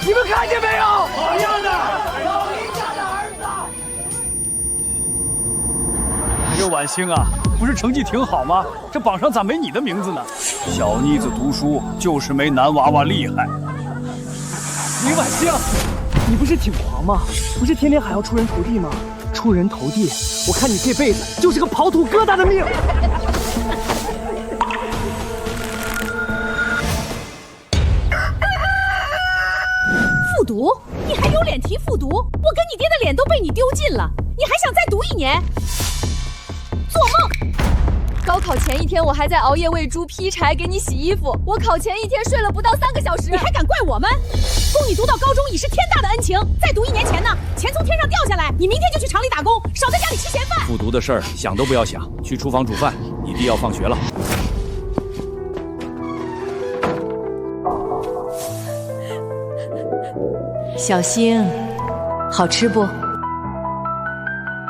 你们看見沒有？好樣的！老林家的兒子。哎呦，婉星啊，不是成績挺好嗎？這榜上咋沒你的名字呢？小妮子讀書就是沒男娃娃厲害。林婉星，你不是挺狂嗎？不是天天喊要出人頭地嗎？出人頭地，我看你這輩子就是個刨土疙瘩的命。復讀？你還有臉提復讀？我跟你爹的臉都被你丟盡了，你還想再讀1年？做夢！高考前一天我還在熬夜餵豬、劈柴、給你洗衣服。我考前一天睡了不到3個小時，你還敢怪我們？供你讀到高中已是天大的恩情，再讀1年錢呢？錢從天上掉下來，你明天就去廠裡打工，少在家裡吃閒飯。復讀的事兒想都不要想，去廚房煮飯，你弟要放學了。小星，好吃不？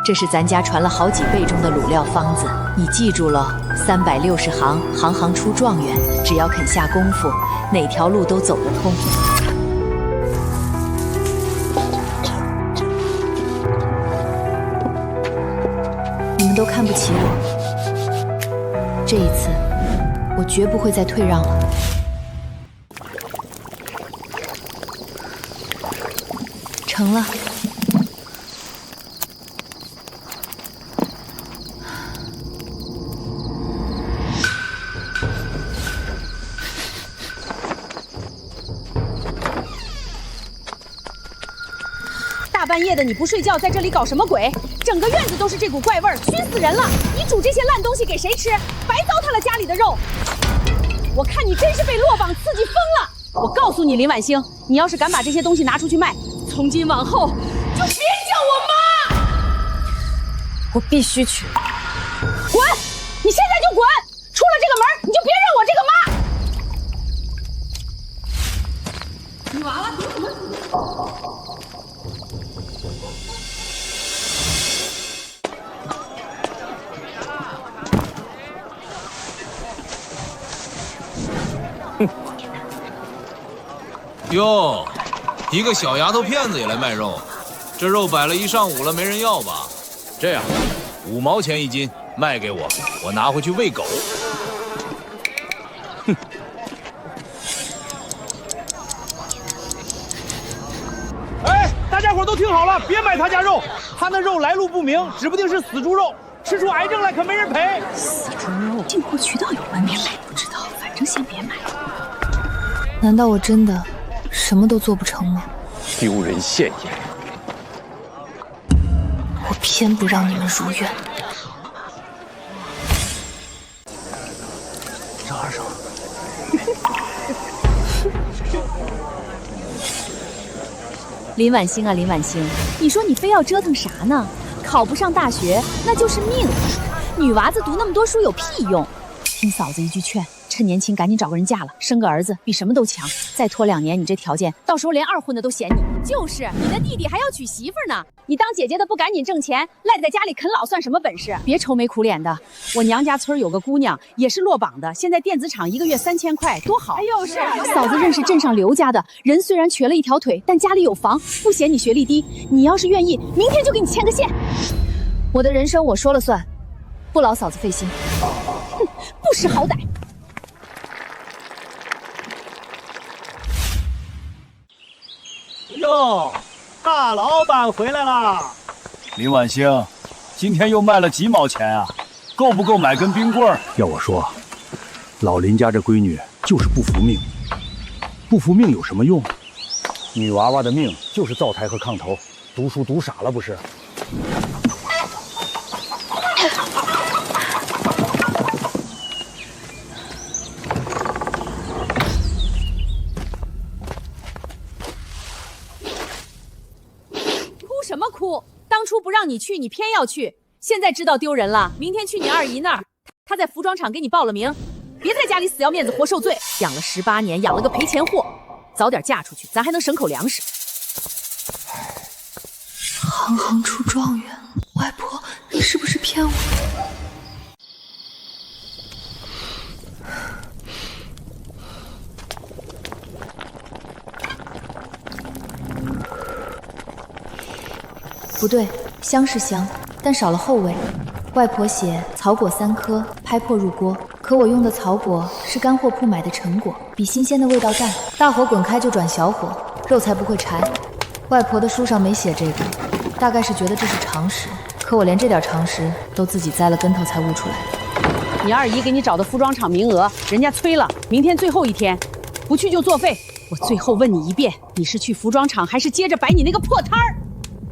這是咱家傳了好幾輩中的滷料方子，你記住了，360行，行行出狀元。只要肯下功夫，哪條路都走得通。你們都看不起我，這一次，我絕不會再退讓了。成了。大半夜的你不睡覺，在這裡搞什麼鬼？整個院子都是這股怪味兒，燻死人了！你煮這些爛東西給誰吃？白糟蹋了家裡的肉。我看你真是被落榜刺激瘋了！我告訴你，林婉星，你要是敢把這些東西拿出去賣，從今往後就別叫我媽！我必須去。滾！你現在就滾！出了這個門，你就別認我這個媽！女娃娃讀什麼書？喲，一個小丫頭片子也來賣肉，這肉擺了一上午了，沒人要吧？這樣，5毛錢1斤，賣給我，我拿回去餵狗。哼！哎，大家伙都聽好了，別買他家肉，他那肉來路不明，指不定是死豬肉，吃出癌症來可沒人賠。死豬肉，進貨渠道有問題，不知道，反正先別買。難道我真的什麼都做不成嗎？丟人現眼！我偏不讓你們如願。上2手。林婉星啊，林婉星，你說你非要折騰啥呢？考不上大學那就是命，女娃子讀那麼多書有屁用？聽嫂子一句勸。趁年輕趕緊找個人嫁了，生個兒子比什麼都強。再拖2年，你這條件，到時候連2混的都嫌你。就是你的弟弟還要娶媳婦呢，你當姐姐的不趕緊掙錢，賴在家裡啃老算什麼本事？別愁眉苦臉的。我娘家村有個姑娘也是落榜的，現在電子廠1個月3000塊，多好。哎呦，是嫂子認識鎮上劉家的人，雖然瘸了一條腿，但家裡有房，不嫌你學歷低。你要是願意，明天就給你牽個線。我的人生我說了算，不勞嫂子費心。哼，不識好歹。喲，大老板回來了。林婉星，今天又賣了幾毛錢啊？夠不夠買根冰棍兒？要我說，老林家這閨女就是不服命。不服命有什麼用？女娃娃的命就是灶台和炕頭，讀書讀傻了不是？什麼哭？當初不讓你去，你偏要去，現在知道丟人了。明天去你二姨那兒，她在服裝廠給你報了名，別在家裡死要面子活受罪。養了18年，養了個賠錢貨，早點嫁出去，咱還能省口糧食。行行出狀元，外婆，你是不是騙我？不对，香是香，但少了后味。外婆写草果3顆，拍破入鍋。可我用的草果是干货铺买的成果，比新鮮的味道淡。大火滾開就轉小火，肉才不會柴。外婆的書上沒寫這個，大概是覺得這是常識。可我連這點常識都自己栽了跟頭才悟出來。你二姨給你找的服裝廠名額，人家催了，明天最後一天，不去就作廢。我最後問你一遍，你是去服裝廠還是接着擺你那個破攤兒？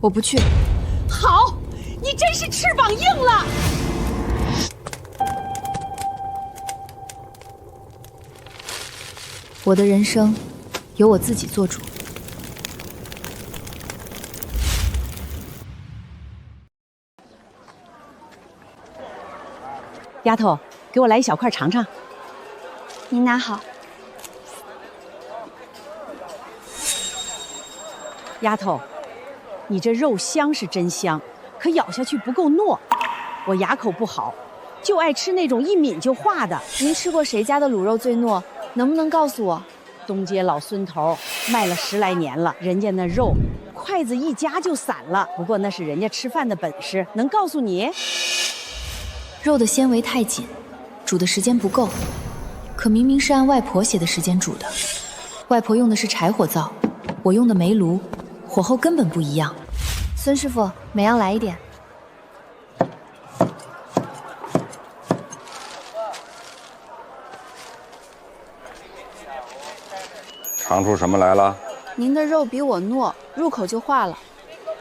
我不去。好，你真是翅膀硬了。我的人生由我自己做主。丫头，给我来一小塊嘗嘗。您拿好。丫頭，你這肉香是真香，可咬下去不夠糯。我牙口不好，就愛吃那種一抿就化的。您吃過誰家的卤肉最糯？能不能告訴我？東街老孫頭賣了10來年了，人家那肉筷子一夾就散了。不過那是人家吃飯的本事，能告訴你？肉的纖維太緊，煮的時間不夠。可明明是按外婆寫的時間煮的，外婆用的是柴火灶，我用的煤爐，火候根本不一樣。孫師傅，每樣來一點。嘗出什麼來了？您的肉比我糯，入口就化了，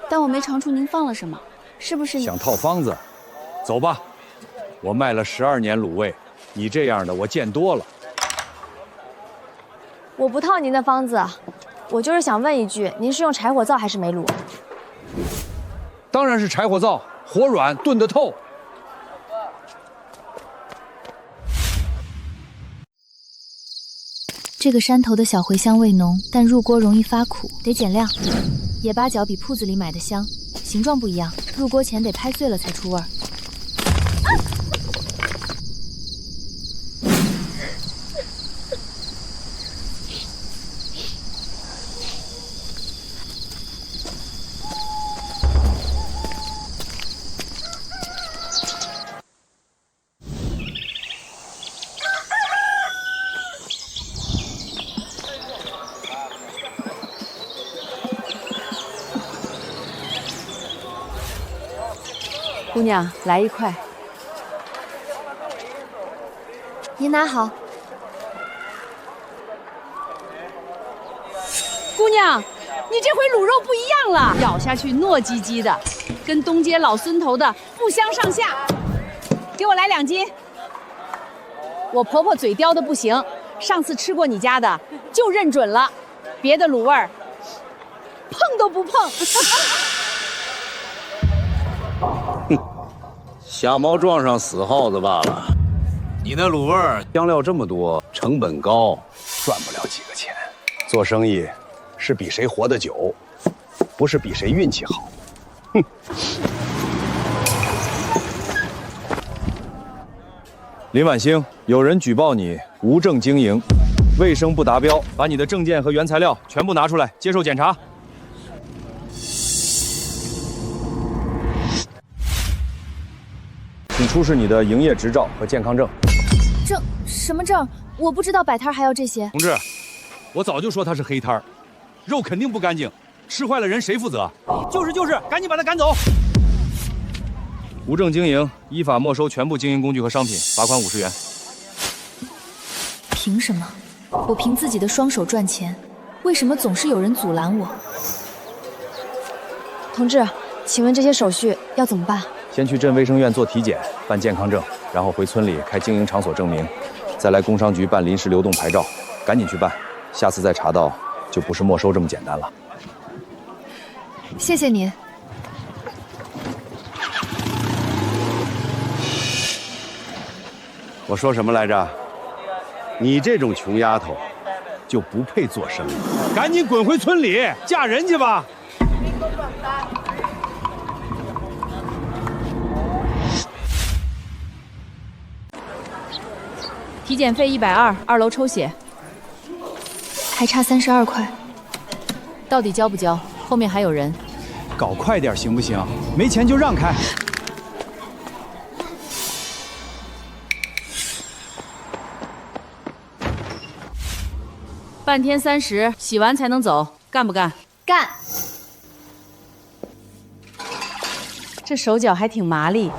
但我沒嘗出您放了什麼，是不是？想套方子？走吧，我賣了12年滷味，你這樣的我見多了。我不套您的方子，我就是想問一句，您是用柴火灶還是煤爐？當然是柴火灶，火軟燉得透。這個山頭的小茴香味濃，但入鍋容易發苦，得減量。野八角比鋪子裡買的香，形狀不一樣，入鍋前得拍碎了才出味兒。姑娘，來一塊。您拿好。姑娘，你這回滷肉不一樣了，咬下去糯唧唧的，跟東街老孫頭的不相上下。給我來2斤。我婆婆嘴刁的不行，上次吃過你家的，就認準了，別的滷味兒碰都不碰。瞎貓撞上死耗子罷了。你那滷味兒香料這麼多，成本高，賺不了幾個錢。做生意是比誰活得久，不是比誰運氣好。哼。林婉星，有人舉報你無證經營，衛生不達標，把你的證件和原材料全部拿出來接受檢查。請出示你的營業執照和健康證。證？什麼證？我不知道擺攤還要這些。同志，我早就說他是黑攤，肉肯定不乾淨，吃壞了人誰負責？就是，趕緊把他趕走。無證經營，依法沒收全部經營工具和商品，罰款50元。憑什麼？我憑自己的雙手賺錢，為什麼總是有人阻攔我？同志，請問這些手續要怎麼辦？先去鎮衛生院做體檢，辦健康證，然後回村裡開經營場所證明，再來工商局辦臨時流動牌照，趕緊去辦，下次再查到就不是沒收這麼簡單了。謝謝您。我說什麼來着？你這種窮丫頭，就不配做生意。趕緊滾回村裡嫁人去吧！體檢費120，2樓抽血，還差32塊。到底交不交？後面還有人。搞快點行不行？沒錢就讓開。半天30，洗完才能走，干不干？干。这手脚还挺麻利。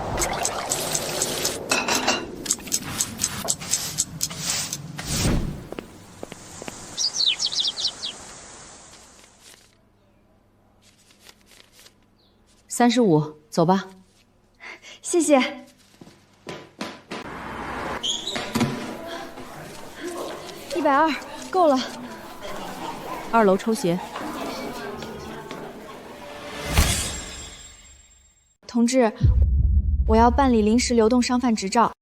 35，走吧。谢谢。120，够了。2楼抽鞋。同志，我要办理临时流动商贩执照，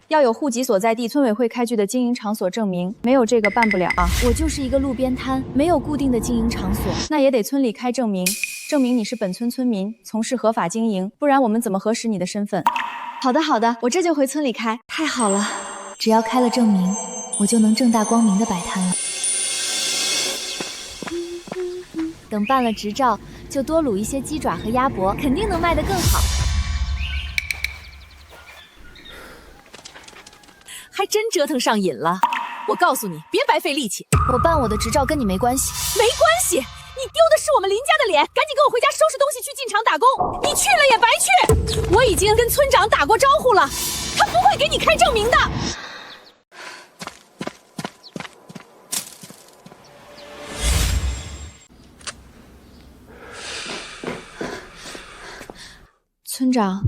要有户籍所在地村委会开具的经营场所证明，没有这個辦不了啊。我就是一個路邊攤，沒有固定的經營場所，那也得村裡開證明，證明你是本村村民，從事合法經營，不然我們怎麼核實你的身份？好的好的，我這就回村裡開。太好了，只要開了證明，我就能正大光明的擺攤了。等辦了執照，就多滷一些雞爪和鴨脖，肯定能賣得更好。還真折騰上癮了。我告訴你，別白費力氣。我辦我的執照跟你沒關係。沒關係，你丟的是我們林家的臉，趕緊跟我回家收拾東西去進廠打工。你去了也白去，我已經跟村長打過招呼了，他不會給你開證明的。村長，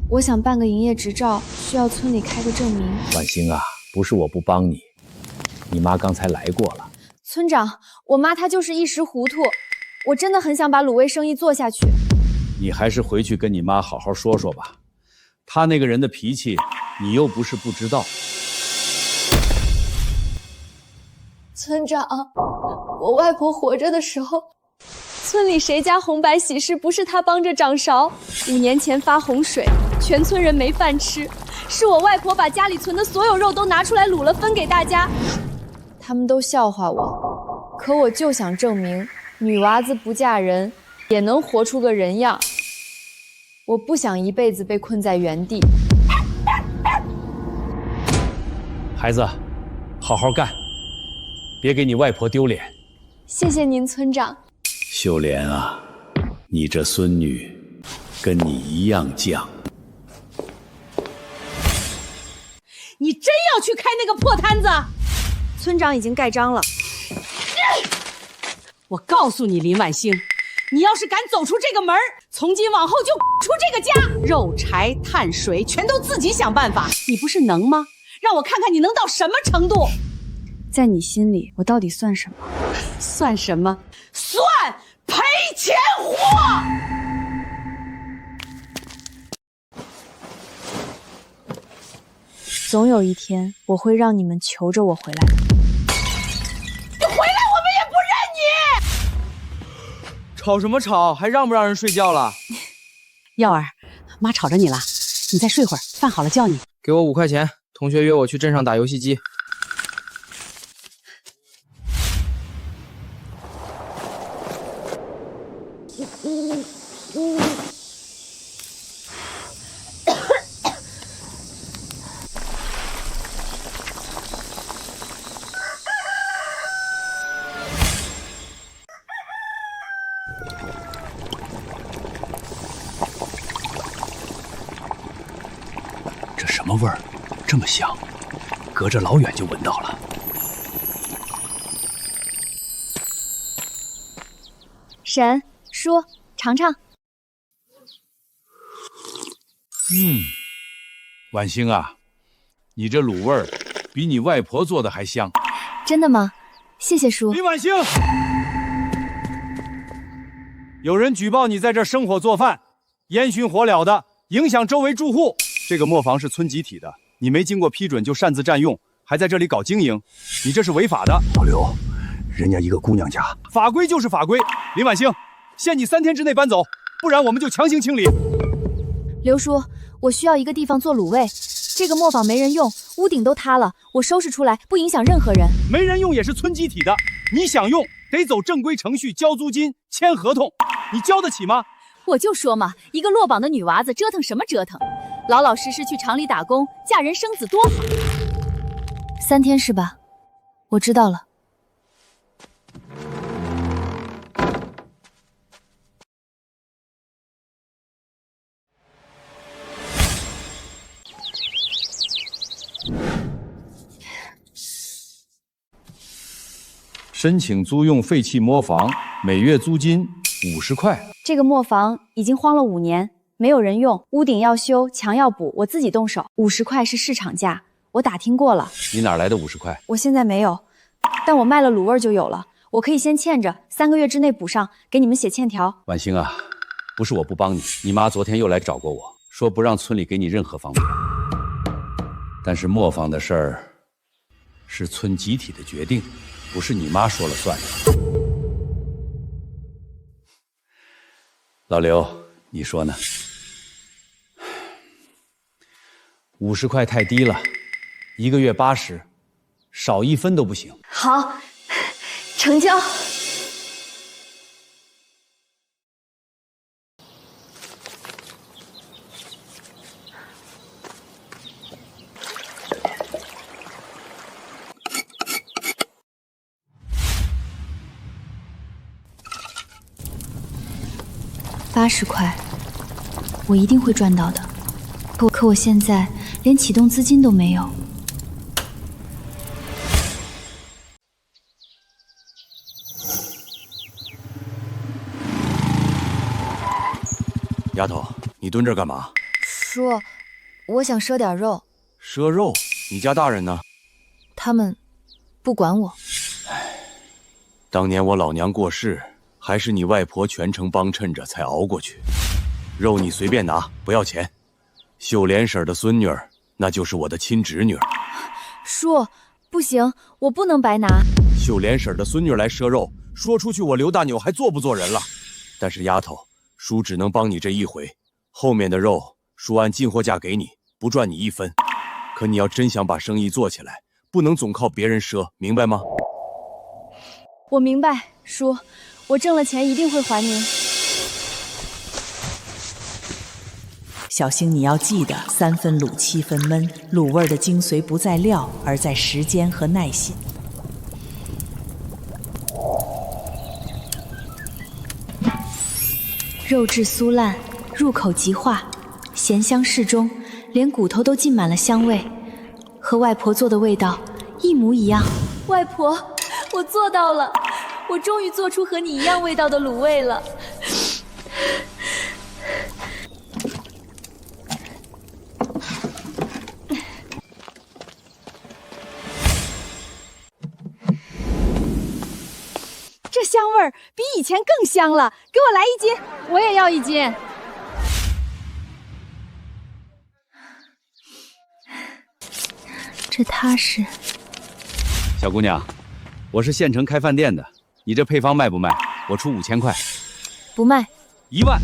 我想辦個營業執照，需要村裡開個證明。婉欣啊，不是我不幫你，你媽剛才來過了。村長，我媽她就是一時糊塗，我真的很想把滷味生意做下去。你還是回去跟你媽好好說說吧，她那個人的脾氣，你又不是不知道。村長，我外婆活着的時候，村裡誰家紅白喜事不是她幫着掌勺？5年前發洪水，全村人沒飯吃，是我外婆把家裡存的所有肉都拿出來滷了分給大家。他們都笑話我，可我就想證明，女娃子不嫁人也能活出個人樣。我不想一輩子被困在原地。孩子，好好幹，別給你外婆丟臉。謝謝您，村長。秀蓮啊，你這孫女跟你一樣犟。你真要去開那個破攤子？村長已經蓋章了。我告訴你，林婉欣，你要是敢走出這個門，從今往後就出這個家，肉柴碳水全都自己想辦法。你不是能嗎？讓我看看你能到什麼程度。在你心裡，我到底算什麼？算什麼？算賠錢貨！總有一天，我會讓你們求着我回來的。你回來，我們也不認你！吵什麼吵？還讓不讓人睡覺了？耀兒，媽吵着你了，你再睡會兒，飯好了叫你。給我5塊錢，同學約我去鎮上打遊戲機。这什麼味兒？這麼香，隔着老遠就聞到了。嬸、叔，嘗嘗。婉欣啊，你這滷味兒比你外婆做的還香。真的嗎？謝謝叔。李婉欣，有人舉報你在這生火做飯，煙燻火燎的，影響周圍住戶。這個磨坊是村集體的，你沒經過批准就擅自佔用，還在這裡搞經營，你這是違法的。老劉，人家一個姑娘家，法規就是法規。林婉欣，限你3天之內搬走，不然我們就強行清理。劉叔，我需要一個地方做滷味，這個磨坊沒人用，屋頂都塌了，我收拾出來不影響任何人。沒人用也是村集體的，你想用得走正規程序，交租金、簽合同，你交得起嗎？我就说嘛，一个落榜的女娃子折腾什麼折騰？老老實實去廠裡打工，嫁人生子多好。3天是吧？我知道了。申請租用廢棄磨坊，每月租金50塊。這個磨坊已經荒了5年，沒有人用，屋頂要修，牆要補，我自己動手。50塊是市場價，我打聽過了。你哪來的50塊？我現在沒有，但我賣了滷味就有了。我可以先欠着，3個月之內補上，給你們寫欠條。婉星啊，不是我不幫你，你媽昨天又來找過我，說不讓村裡給你任何方便。但是磨坊的事兒是村集體的決定，不是你媽說了算的。老劉，你說呢？50塊太低了，1個月80，少1分都不行。好，成交。80塊，我一定會賺到的。可我現在連啟動資金都沒有。丫頭，你蹲這兒幹嘛？叔，我想賒點肉。賒肉？你家大人呢？他們不管我。當年我老娘過世，還是你外婆全程幫襯着才熬過去。肉你隨便拿，不要錢。秀蓮嬸的孫女兒，那就是我的親侄女兒。叔，不行，我不能白拿。秀蓮嬸的孫女兒來賒肉，說出去我劉大牛還做不做人了？但是丫頭，叔只能幫你這一回，後面的肉叔按進貨價給你，不賺你1分。可你要真想把生意做起來，不能總靠別人賒，明白嗎？我明白，叔，我掙了錢一定會還您。小星，你要記得3分滷7分燜，滷味的精髓不在料，而在時間和耐心。肉質酥爛，入口即化，鹹香適中，連骨頭都浸滿了香味，和外婆做的味道一模一樣。外婆，我做到了，我終於做出和你一樣味道的滷味了。这香味兒比以前更香了，給我來1斤，我也要1斤。這踏實。小姑娘，我是縣城開飯店的，你這配方賣不賣？我出5000塊。不賣。1萬，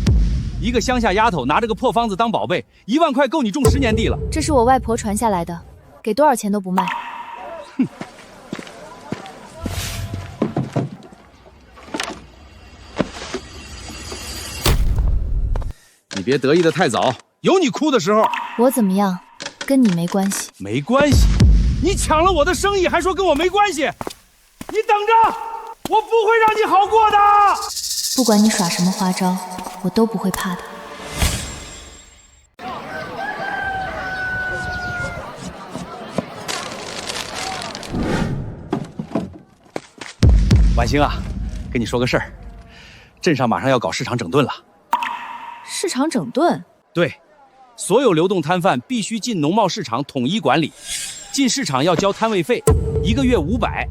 一個鄉下丫頭拿這個破方子當寶貝，1萬塊夠你種10年地了。這是我外婆傳下來的，給多少錢都不賣。哼。你別得意的太早，有你哭的時候。我怎麼樣，跟你沒關係。沒關係？你搶了我的生意，還說跟我沒關係？你等着，我不會讓你好過的。不管你耍什麼花招，我都不會怕的。婉星啊，跟你說個事兒，鎮上馬上要搞市場整頓了。市場整頓？對，所有流動攤販必須進農貿市場統一管理，進市場要交攤位費，1個月500。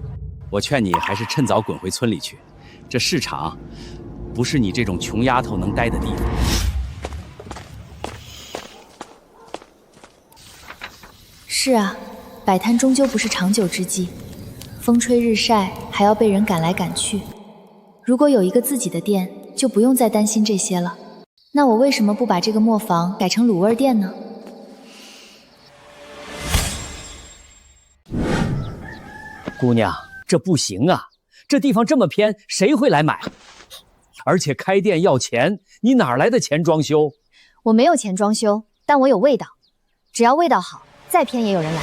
我勸你還是趁早滾回村裡去，這市場不是你這種窮丫頭能待的地方。是啊，擺攤終究不是長久之計，風吹日曬還要被人趕來趕去。如果有一個自己的店，就不用再擔心這些了。那我為什麼不把這個磨坊改成滷味店呢？姑娘，這不行啊！这地方这么偏，誰會來買？而且開店要錢，你哪來的錢裝修？我沒有錢裝修，但我有味道。只要味道好，再偏也有人來。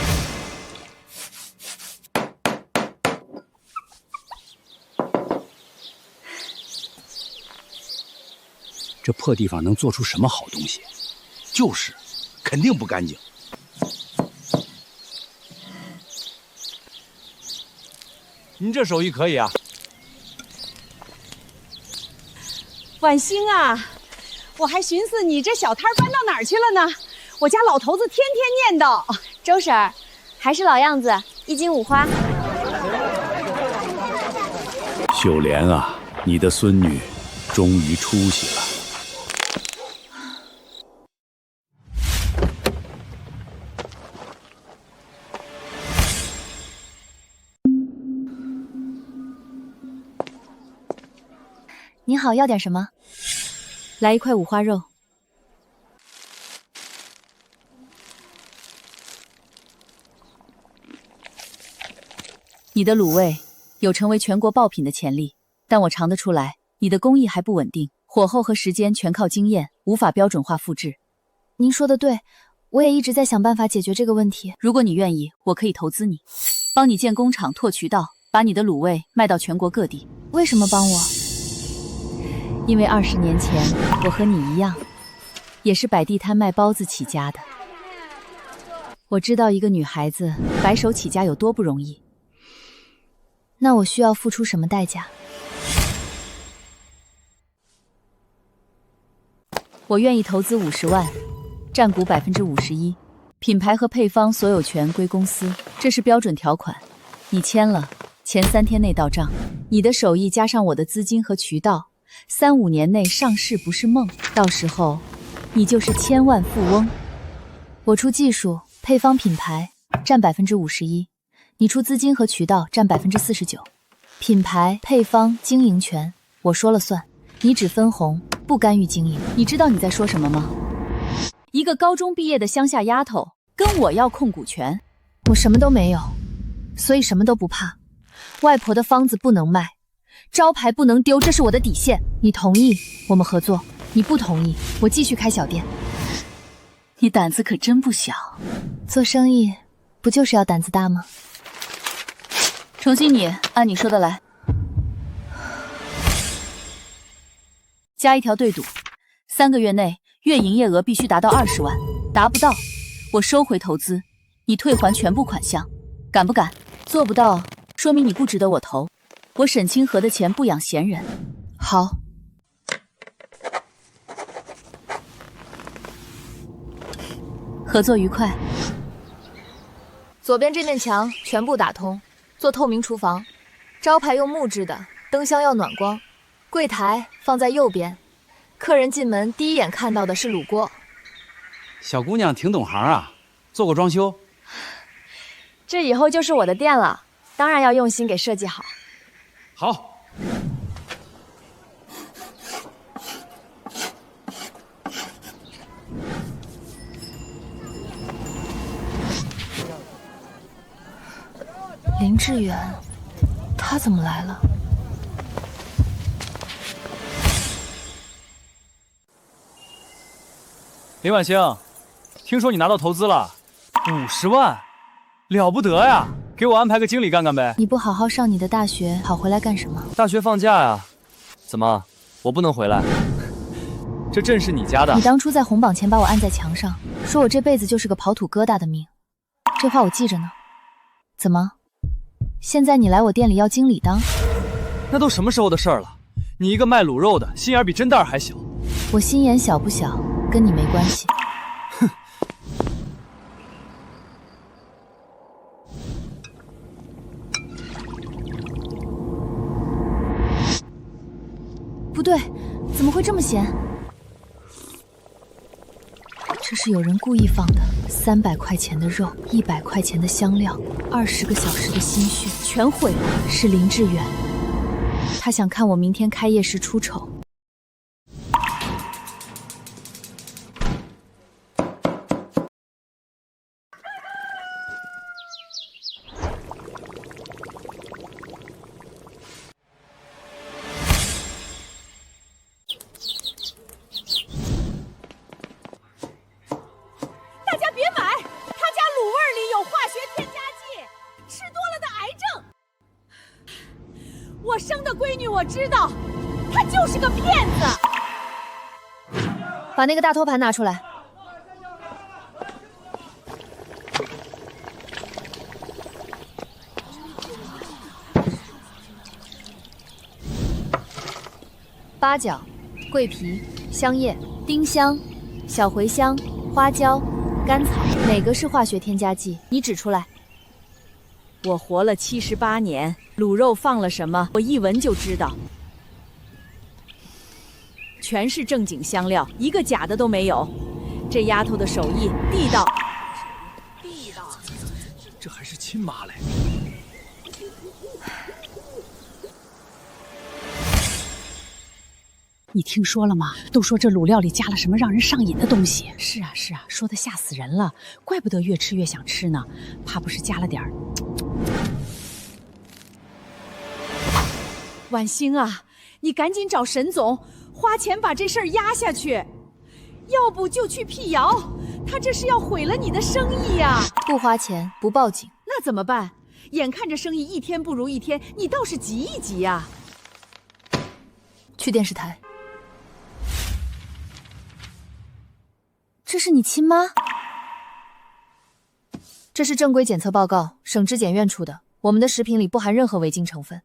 這破地方能做出什麼好東西？就是，肯定不乾淨。您這手藝可以啊。婉欣啊，我還尋思你這小攤搬到哪兒去了呢？我家老頭子天天念叨。周婶兒，還是老樣子，1斤5花。秀蓮啊，你的孫女終於出息了。你好，要點什麼？來1塊五花肉。你的滷味有成為全國爆品的潛力，但我嘗得出來，你的工藝還不穩定，火候和時間全靠經驗，無法標準化複製。您說的對，我也一直在想辦法解決這個問題。如果你願意，我可以投資你，幫你建工廠、拓渠道，把你的滷味賣到全國各地。為什麼幫我？因為20年前，我和你一樣，也是擺地攤賣包子起家的。我知道一個女孩子白手起家有多不容易。那我需要付出什麼代價？我願意投資50萬，佔股51%，品牌和配方所有權歸公司，這是標準條款。你簽了，前3天內到賬。你的手藝加上我的資金和渠道，3、5年內上市不是夢，到時候你就是千萬富翁。我出技術、配方、品牌佔51%，你出資金和渠道佔49%，品牌、配方、經營權我說了算，你只分紅，不干預經營。你知道你在說什麼嗎？一個高中畢業的鄉下丫頭跟我要控股權，我什麼都沒有，所以什麼都不怕。外婆的方子不能賣，招牌不能丟，這是我的底線。你同意我們合作，你不同意我繼續開小店。你膽子可真不小，做生意不就是要膽子大嗎？重新你按你說的來，加一條對賭，3個月內月營業額必須達到20萬，達不到我收回投資，你退還全部款項，敢不敢？做不到，說明你不值得我投。我沈清河的錢不養閒人。好，合作愉快。左邊這面牆全部打通，做透明廚房，招牌用木質的，燈箱要暖光，櫃檯放在右邊，客人進門第一眼看到的是滷鍋。小姑娘挺懂行啊，做過裝修。這以後就是我的店了，當然要用心給設計好。好。林志遠，他怎麼來了？林婉星，聽說你拿到投資了，50萬，了不得呀！給我安排個經理幹幹唄。你不好好上你的大學，跑回來幹什麼？大學放假呀？怎麼，我不能回來？這鎮是你家的。你當初在紅榜前把我按在牆上，說我這輩子就是個跑土疙瘩的命，這話我記着呢。怎麼？現在你來我店裡要經理當？那都什麼時候的事兒了？你一個賣滷肉的，心眼比針袋還小。我心眼小不小，跟你沒關係。哼。不對，怎麼會這麼鹹？這是有人故意放的，300塊錢的肉，100塊錢的香料，20個小時的心血，全毀了。是林志遠，他想看我明天開業時出醜。我知道，他就是个骗子。把那个大托盘拿出来。八角、桂皮、香叶、丁香、小茴香、花椒、甘草，哪个是化学添加剂？你指出来。我活了78年，卤肉放了什么，我一闻就知道。全是正经香料，一个假的都没有。这丫头的手艺地道。这还是亲妈嘞！你听说了吗？都说这卤料里加了什么让人上瘾的东西。是啊，说的吓死人了，怪不得越吃越想吃呢，怕不是加了点儿。婉星啊，你趕緊找沈總，花錢把這事兒壓下去，要不就去闢謠，他這是要毀了你的生意呀！不花錢，不報警，那怎麼辦？眼看着生意一天不如一天，你倒是急一急呀！去電視台。這是你親媽？這是正規檢測報告，省質檢院出的。我們的食品裡不含任何違禁成分。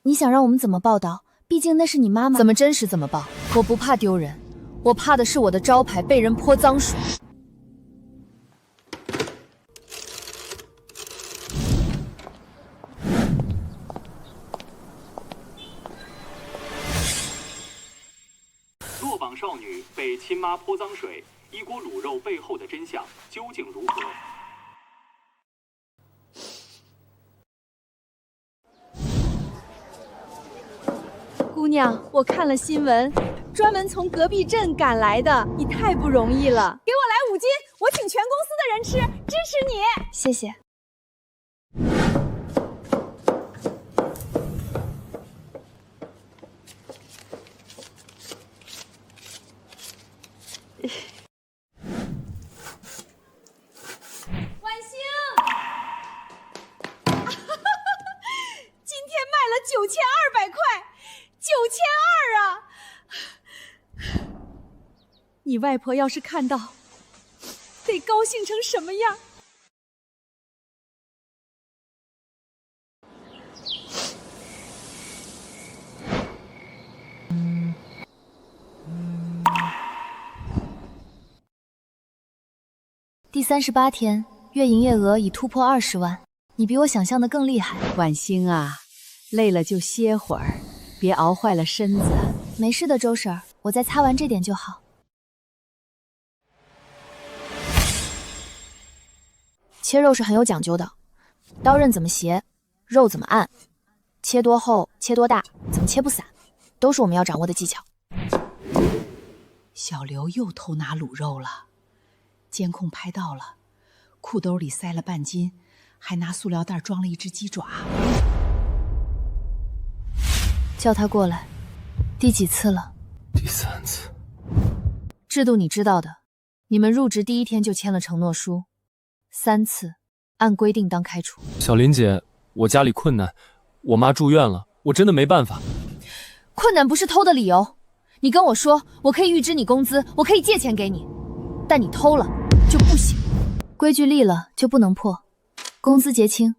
你想讓我們怎麼報道？畢竟那是你媽媽。怎麼真實怎麼報。我不怕丟人，我怕的是我的招牌被人潑髒水。落榜少女被親媽潑髒水，一鍋滷肉背後的真相究竟如何？姑娘，我看了新聞，專門從隔壁鎮趕來的，你太不容易了。給我來5斤，我請全公司的人吃，支持你。謝謝。婉星，今天賣了9200塊。9200啊！你外婆要是看到，得高興成什麼樣？第38天，月營業額已突破20萬，你比我想象的更厲害。婉星啊，累了就歇會兒。別熬壞了身子。沒事的，周嬸，我再擦完這點就好。切肉是很有講究的，刀刃怎麼斜，肉怎麼按，切多厚，切多大，怎麼切不散，都是我們要掌握的技巧。小劉又偷拿滷肉了，監控拍到了，褲兜裡塞了半斤，還拿塑料袋裝了一隻雞爪。叫他過來，第幾次了？第3次。制度你知道的，你們入職第1天就簽了承諾書，3次，按規定當開除。小林姐，我家裡困難，我媽住院了，我真的沒辦法。困難不是偷的理由，你跟我說，我可以預支你工資，我可以借錢給你，但你偷了就不行。規矩立了就不能破，工資結清，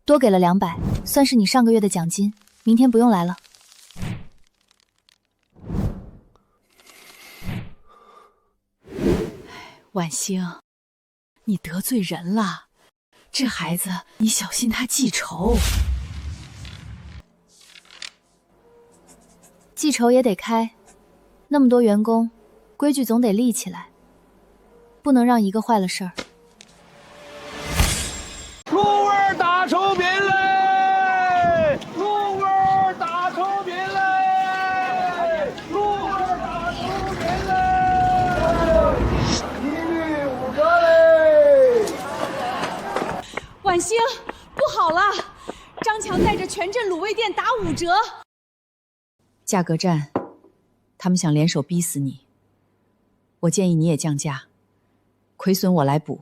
多給了200，算是你上個月的獎金，明天不用來了。婉星，你得罪人了，這孩子你小心他記仇。記仇也得開，那麼多員工，規矩總得立起來，不能讓一個壞了事兒。滷味打成品嘞！滷味打成品嘞！滷味打成品嘞！一律5折嘞！婉星，不好了，張強帶着全鎮滷味店打5折。價格戰，他們想聯手逼死你。我建議你也降價，虧損我來補，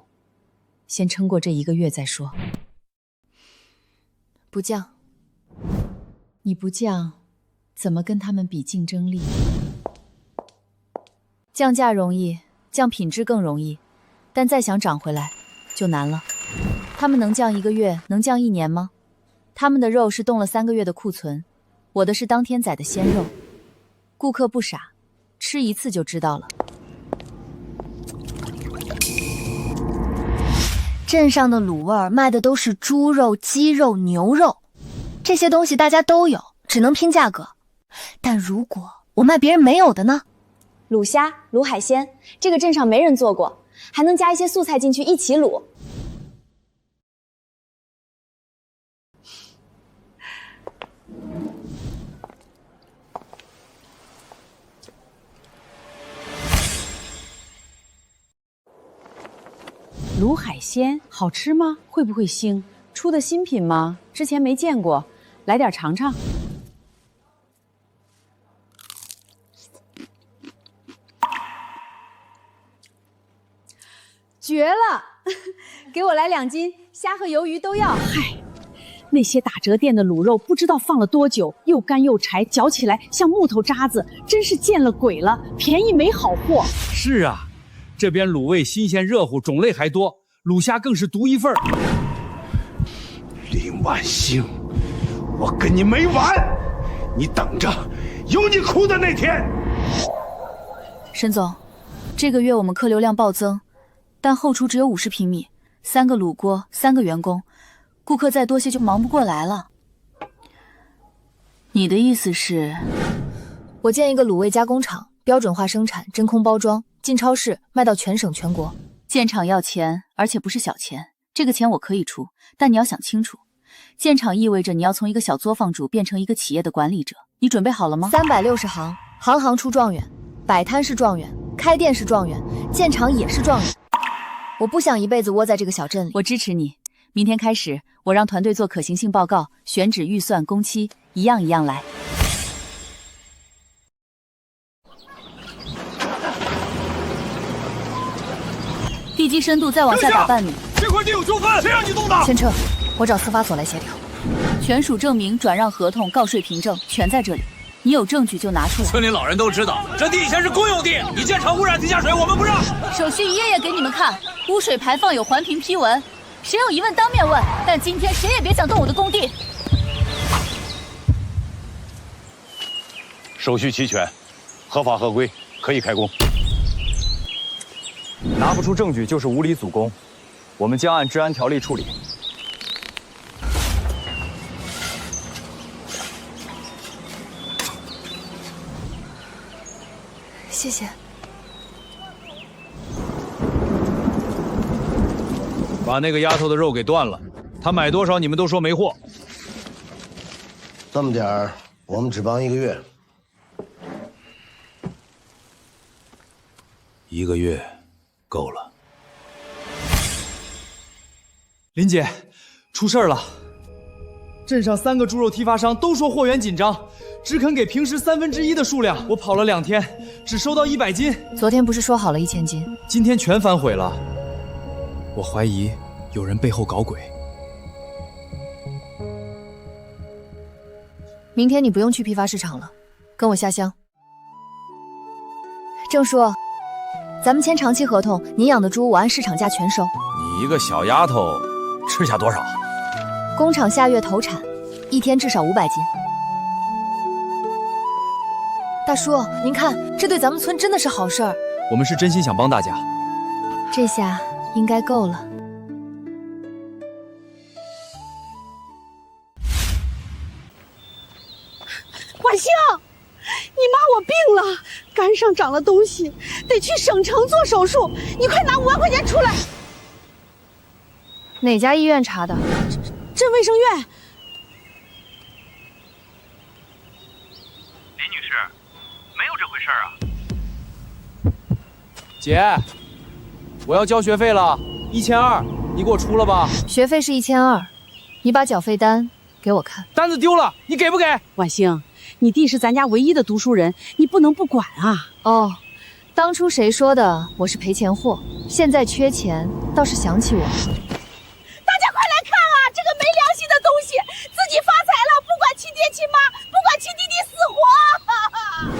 先撐過這1個月再說。不降。你不降，怎么跟他们比競爭力？降價容易，降品質更容易，但再想漲回來就難了。他們能降1個月，能降1年嗎？他們的肉是凍了3個月的庫存，我的是當天宰的鮮肉。顧客不傻，吃一次就知道了。鎮上的滷味兒賣的都是豬肉、雞肉、牛肉，這些東西大家都有，只能拼價格。但如果我賣別人沒有的呢？滷蝦、滷海鮮，這個鎮上沒人做過，還能加一些素菜進去一起滷。滷海鮮好吃嗎？會不會腥？出的新品嗎？之前沒見過，來點嘗嘗。絕了！給我來2斤，蝦和魷魚都要。嗨，那些打折店的滷肉不知道放了多久，又乾又柴，嚼起來像木頭渣子，真是見了鬼了！便宜沒好貨。是啊。這邊滷味新鮮熱乎，種類還多，滷蝦更是獨一份。林晚星，我跟你沒完！你等着，有你哭的那天。沈總，這個月我們客流量暴增，但後廚只有50平米，3個滷鍋，3個員工，顧客再多些就忙不過來了。你的意思是？我建一個滷味加工廠，標準化生產，真空包裝。進超市賣到全省全國，建廠要錢，而且不是小錢。這個錢我可以出，但你要想清楚，建廠意味着你要從一個小作坊主變成一個企業的管理者。你準備好了嗎？360行，行行出狀元，擺攤是狀元，開店是狀元，建廠也是狀元。我不想一輩子窩在這個小鎮裡。我支持你，明天開始，我讓團隊做可行性報告，選址、預算、工期，一樣一樣來。地基深度再往下打半米。這塊地有糾紛，誰讓你動的？先撤，我找司法所來協調。權屬證明、轉讓合同、告稅憑證全在這裡，你有證據就拿出來。村裡老人都知道，這地以前是公有地，你建廠污染地下水，我們不讓。手續一頁頁給你們看，污水排放有環評批文，誰有疑問當面問，但今天誰也別想動我的工地。手續齊全，合法合規，可以開工。拿不出證據就是無理阻工，我們將按治安條例處理。謝謝。把那個丫頭的肉給斷了，她買多少你們都說沒貨。這麼點兒，我們只幫1個月。1個月。夠了，林姐，出事了！鎮上3個豬肉批發商都說貨源緊張，只肯給平時1/3的數量。我跑了2天，只收到100斤。昨天不是說好了1000斤？今天全反悔了。我懷疑有人背後搞鬼。明天你不用去批發市場了，跟我下鄉。鄭叔。咱們簽長期合同，你養的豬我按市場價全收。你一個小丫頭，吃下多少？工廠下月投產，1天至少500斤。大叔，您看，這對咱們村真的是好事兒。我們是真心想幫大家。這下應該夠了。晚星，你媽我病了，肝上長了東西，得去省城做手術。你快拿5萬塊錢出來。哪家醫院查的？鎮衛生院。林女士，沒有這回事啊。姐，我要交學費了，1200，你給我出了吧。學費是1200，你把繳費單給我看。單子丟了，你給不給？晚星，你弟是咱家唯一的讀書人，你不能不管啊。哦，當初誰說的我是賠錢貨？現在缺錢，倒是想起我。大家快來看啊！這個沒良心的東西，自己發財了，不管親爹親媽，不管親弟弟死活。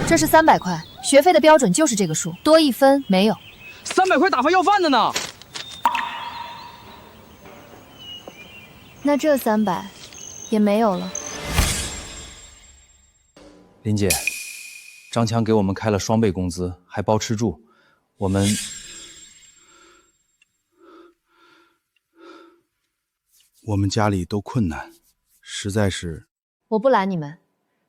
这是300塊，學費的標準就是這個數，多1分沒有。300塊打發要飯的呢。那這300也沒有了。林姐，張強給我們開了雙倍工資，還包吃住，我們家裡都困難，實在是。我不攔你們，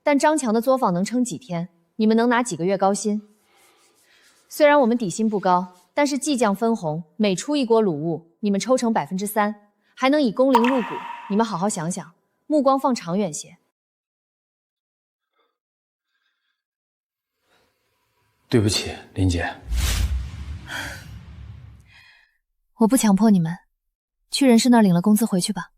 但張強的作坊能撐幾天？你們能拿幾個月高薪？雖然我們底薪不高，但是計價分紅，每出一鍋滷物，你們抽成3%，還能以工齡入股。你們好好想想，目光放長遠些。對不起，林姐。我不強迫你們，去人事那兒領了工資回去吧。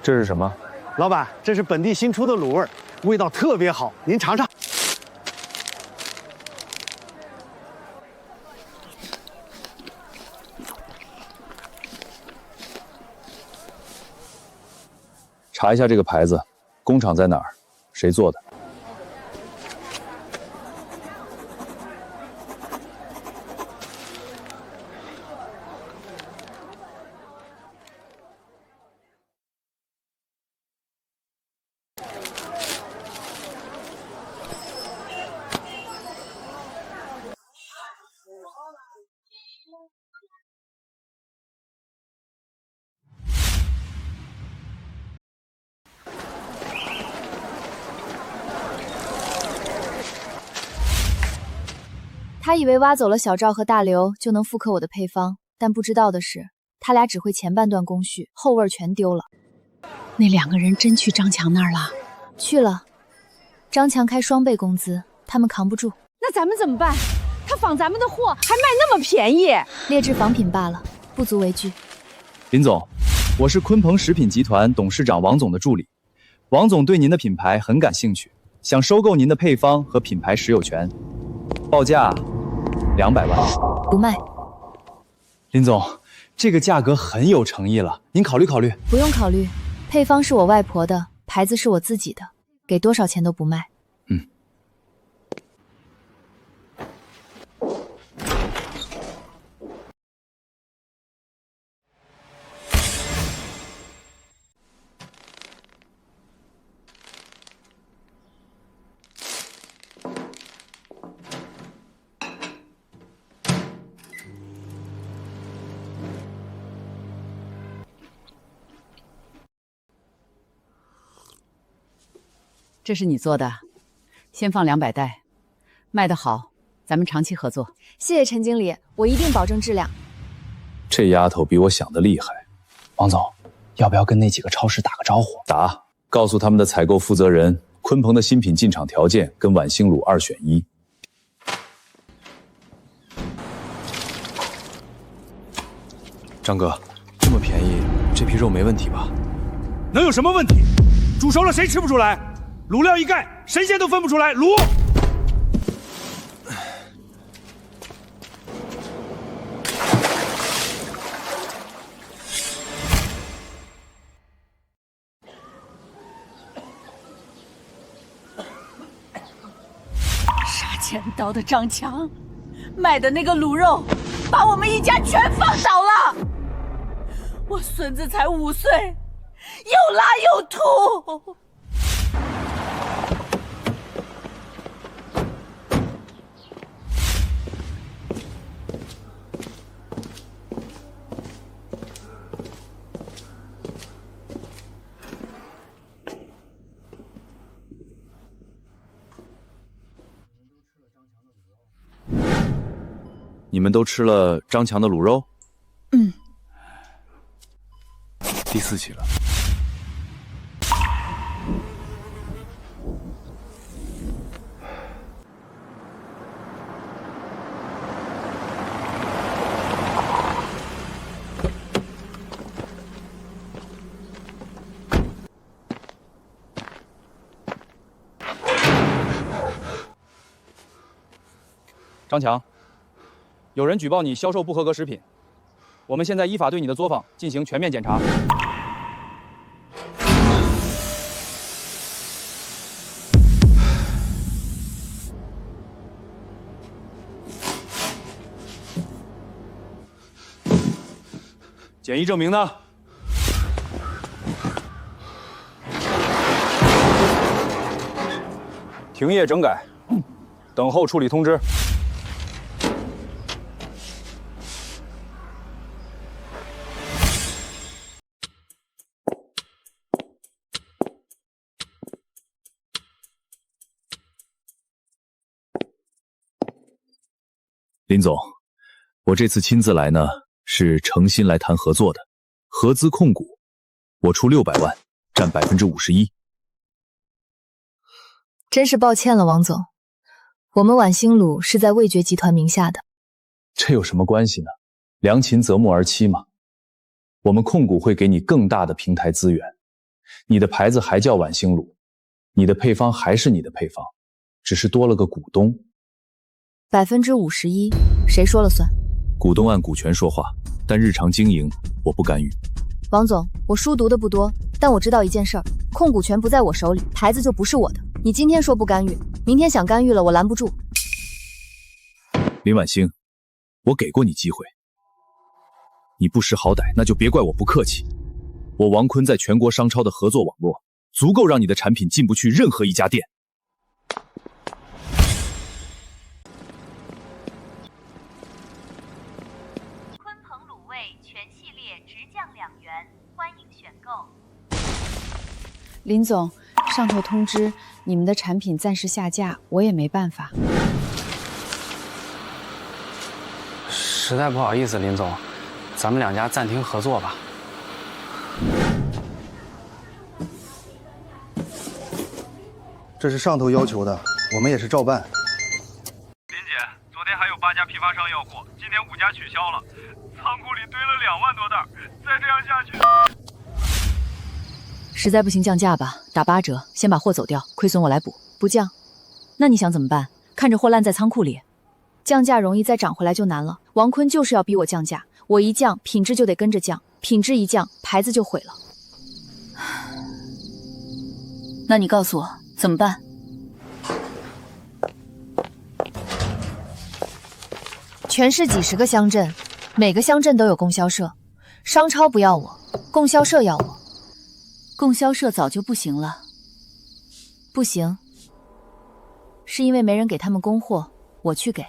這是什麼？老闆，這是本地新出的滷味，味道特別好，您嘗嘗。查一下這個牌子，工廠在哪兒？誰做的？他以為挖走了小趙和大劉就能復刻我的配方，但不知道的是，他倆只會前半段工序，後味全丟了。那2個人真去張強那兒了？去了。張強開雙倍工資，他們扛不住。那咱們怎麼辦？他仿咱們的貨，還賣那麼便宜，劣質仿品罷了，不足為懼。林總，我是鯤鵬食品集團董事長王總的助理。王總對您的品牌很感興趣，想收購您的配方和品牌持有權，報價200萬。不賣。林總，這個價格很有誠意了，您考慮考慮。不用考慮，配方是我外婆的，牌子是我自己的，給多少錢都不賣。这是你做的，先放200袋，卖得好，咱们長期合作。謝謝陳經理，我一定保證質量。這丫頭比我想的厲害。王總，要不要跟那幾個超市打個招呼？打，告訴他們的採購負責人，鯤鵬的新品進場條件跟晚星滷2選1。張哥，這麼便宜，這批肉沒問題吧？能有什麼問題？煮熟了誰吃不出來？滷料一蓋，神仙都分不出來。滷。杀千刀的張強，賣的那個滷肉，把我們一家全放倒了。我孫子才5歲，又拉又吐。你們都吃了張強的滷肉？第4期了。张强，有人舉報你銷售不合格食品，我們現在依法對你的作坊進行全面檢查。检疫證明呢？停業整改，等候處理通知。林总，我这次親自來呢，是誠心來談合作的，合資控股，我出600萬，佔51%。真是抱歉了，王總，我們晚星滷是在味覺集團名下的。這有什麼關係呢？良禽擇木而棲嘛。我們控股會給你更大的平台資源，你的牌子還叫晚星滷，你的配方還是你的配方，只是多了個股東。51%，誰說了算？股東按股權說話，但日常經營我不干預。王總，我書讀的不多，但我知道一件事兒，控股權不在我手裡，牌子就不是我的。你今天說不干預，明天想干預了，我攔不住。林婉星，我給過你機會，你不識好歹，那就別怪我不客氣。我王坤在全國商超的合作網絡，足夠讓你的產品進不去任何一家店。鯤鵬滷味全系列直降2元，歡迎選購。林總，上頭通知你們的產品暫時下架，我也沒辦法。實在不好意思，林總，咱們兩家暫停合作吧。這是上頭要求的，我們也是照辦。林姐，昨天還有8家批發商要貨，今天5家取消了，倉庫裡堆了2萬多袋，再這樣下去。實在不行降價吧，打8折，先把貨走掉，虧損我來補。不降，那你想怎麼辦？看着貨爛在倉庫裡，降價容易，再漲回來就難了。王坤就是要逼我降價，我一降，品質就得跟着降，品質一降，牌子就毀了。那你告訴我怎麼辦？全市幾十個鄉鎮，每個鄉鎮都有供銷社，商超不要我，供銷社要我。供銷社早就不行了。不行，是因為沒人給他們供貨，我去給。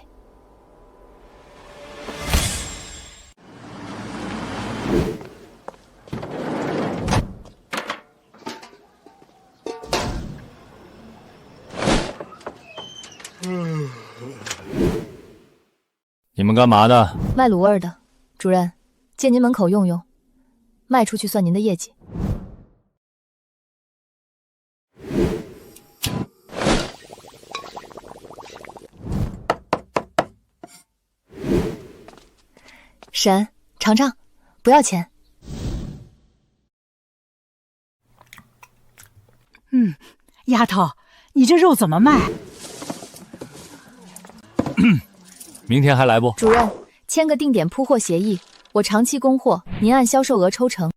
你們幹嘛的？賣滷味的，主任，借您門口用用，賣出去算您的業績。神，尝尝，不要錢。丫頭，你這肉怎麼賣？明天還來不？主任，簽個定點鋪貨協議，我長期供貨，您按銷售額抽成。